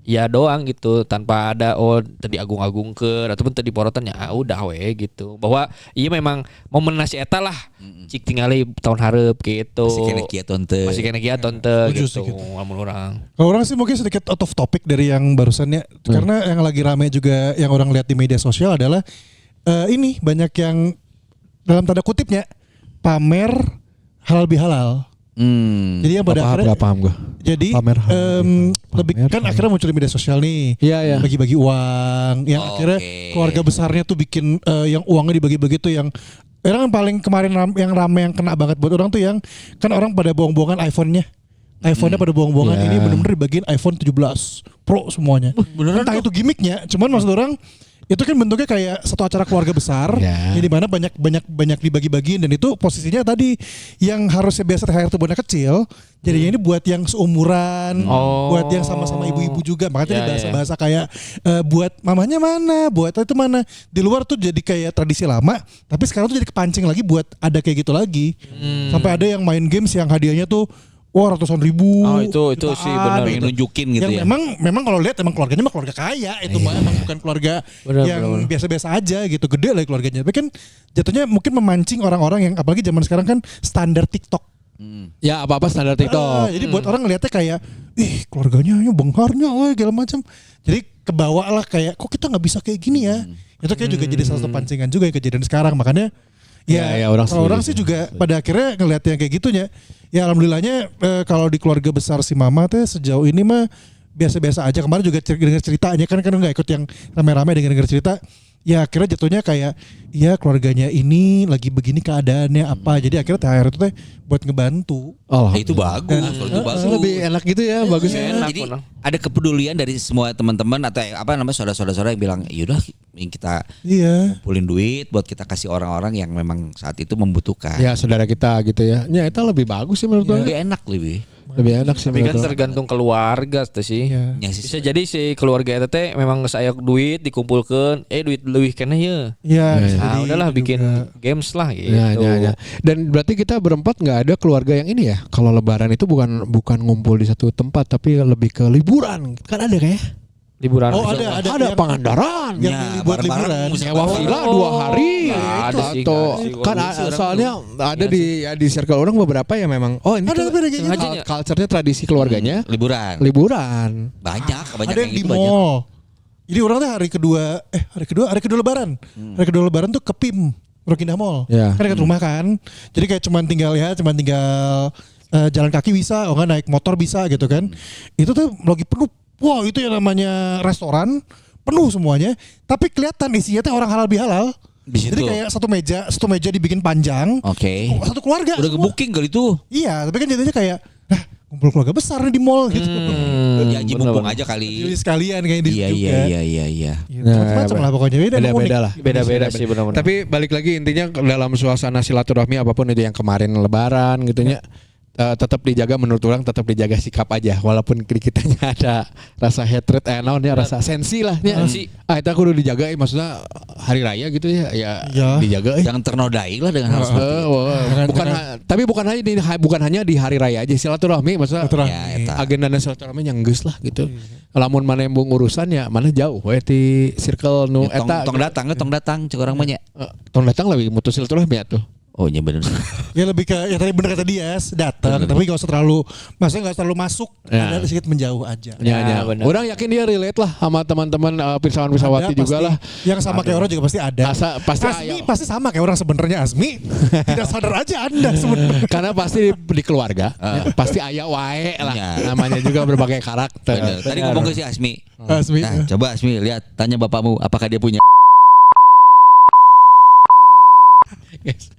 ya doang gitu tanpa ada tadi agung-agungkeun ataupun tadi porotan ya udah we gitu. Bahwa iya memang momen nasi eta lah. Cik tingali tahun hareup gitu. Masih kena kiaton teu. Masih kena kiaton teu Setuju gitu. sih gitu. Lamun orang. Kalau orang sih mungkin sedikit out of topic dari yang barusannya karena yang lagi rame juga yang orang lihat di media sosial adalah ini banyak yang dalam tanda kutipnya pamer halal bihalal. Jadi yang pada akhirnya paham gue. jadi Pamer halal lebih pamer kan halal. akhirnya muncul di media sosial nih. Iya. Bagi-bagi uang yang akhirnya keluarga besarnya tuh bikin yang uangnya dibagi-bagi tuh yang orang yang paling kemarin yang rame yang kena banget buat orang tuh yang kan orang pada bohong-bohongan iPhone-nya pada bohong-bohongan Yeah. ini benar-benar dibagiin iPhone 17 Pro semuanya. Entah itu gimmicknya, cuman maksud orang itu kan bentuknya kayak satu acara keluarga besar Ya. yang dimana banyak dibagi-bagiin dan itu posisinya tadi yang harusnya biasa THR tuh boneka kecil jadinya ini buat yang seumuran, buat yang sama-sama ibu-ibu juga makanya Ya, tadi bahasa-bahasa kayak buat mamanya mana, buat itu mana di luar tuh jadi kayak tradisi lama tapi sekarang tuh jadi kepancing lagi buat ada kayak gitu lagi sampai ada yang main games yang hadiahnya tuh wah ratusan ribu. Oh, itu sih benar. Pengen nunjukin gitu yang ya. memang kalau lihat emang keluarganya mah keluarga kaya itu mah emang bukan keluarga Benar, yang benar. biasa-biasa aja gitu gede lah keluarganya tapi kan jatuhnya mungkin memancing orang-orang yang apalagi zaman sekarang kan standar TikTok. Ya apa-apa standar TikTok. Jadi buat orang ngeliatnya kayak keluarganya bengharnya segala macam jadi kebawa lah kayak kok kita nggak bisa kayak gini ya itu kayak juga jadi salah satu pancingan juga yang kejadian sekarang makanya Ya, orang kalau orang setuju sih juga pada akhirnya ngeliat yang kayak gitunya ya alhamdulillahnya kalau di keluarga besar si mama teh sejauh ini mah biasa-biasa aja kemarin juga dengar ceritanya kan nggak ikut yang rame-rame dengar cerita ya akhirnya jatuhnya kayak ya keluarganya ini lagi begini keadaannya apa. Jadi akhirnya THR itu teh buat ngebantu. Oh, Itu bagus. Kalau itu bagus. lebih enak gitu ya, bagus ya. Enak, Jadi benar. ada kepedulian dari semua teman-teman atau apa namanya saudara-saudara yang bilang, yaudah kita Iya. kumpulin duit buat kita kasih orang-orang yang memang saat itu membutuhkan. Ya saudara kita gitu ya. Ya itu lebih bagus sih menurut gue. Lebih enak lebih. Lebih enak sih Tapi kan menurut gue. tergantung keluarga tuh sih. Iya. Ya sih. Bisa jadi si keluarga eta teh memang saya duit dikumpulkan, duit lebih kena ya. Iya. bisa Nah, jadi udahlah juga. bikin games lah gitu. Ya. Dan berarti kita berempat nggak ada keluarga yang ini ya. Kalau Lebaran itu bukan ngumpul di satu tempat, tapi lebih ke liburan. Kan ada kayak? Liburan. Oh, aja. ada Ada yang- Pangandaran. yang Ya, milih buat bareng-bareng liburan. musik Nyewa villa 2 hari nggak ada sih, atau nggak ada sih. kan soalnya ada di circle orang beberapa yang memang ini Ada tuh tapi ada kayak gitu. Sengaja. culture-nya tradisi keluarganya Liburan. liburan. Banyak Ada yang yang di gitu banyak. mall. Jadi orang tuh hari kedua lebaran. Hari kedua lebaran tuh ke PIM, Pondok Indah Mall. Ya. Kan dekat rumah kan. Jadi kayak cuman tinggal jalan kaki bisa, oh nggak naik motor bisa gitu kan. Itu tuh lagi penuh. Wah, itu yang namanya restoran penuh semuanya. Tapi kelihatan isinya tuh orang halal bihalal. Di situ. Jadi kayak satu meja dibikin panjang. Oke. Satu keluarga. Udah semua. nge-booking kali itu. Iya, tapi kan jadinya kayak kumpul keluarga besar nih di mall gitu. Ya Haji mumpung aja Jadi kali. sekalian kayak di Iya situ iya juga. iya. Gitu. Nah, Macam-macam lah pokoknya beda unik. Beda-beda lah. Beda-beda sih benar-benar. Tapi balik lagi intinya dalam suasana silaturahmi apapun itu yang kemarin lebaran gitunya tetap dijaga, menurut orang tetap dijaga sikap aja walaupun di kitanya ada rasa hatred naonnya rasa sensi lah nya. Sensi. Itu kudu dijaga maksudnya hari raya gitu ya Ya. dijaga. Jangan ternodai lah dengan hal seperti itu. Tapi bukan hanya di hari raya aja silaturahmi maksudnya Silaturahmi. Ya, eta. agenda silaturahmi yang geus lah gitu. Lamun mana yang urusan ya mana jauh we ti circle nu Ya, eta tong datang cek orang banyak. tong datang lebih mutus silaturahmi atuh. Oh iya benar. Ya lebih ke ya tadi bener kata Dias datang tapi gak usah terlalu maksudnya gak usah terlalu masuk Ya. ada sedikit menjauh aja. Ya. benar. Orang yakin dia relate lah sama teman-teman pirsawan-pirsawati Ada juga pasti. lah. Yang sama kayak orang juga pasti ada. Pasti Asmi pasti sama kayak orang sebenarnya Asmi. Tidak sadar aja Anda sebenarnya. karena pasti di keluarga pasti ayah wae lah. Ya. Namanya juga berbagai karakter. Benar. Tadi ngomong ke si Asmi. Asmi. Nah, coba Asmi lihat tanya bapakmu apakah dia punya. Guys.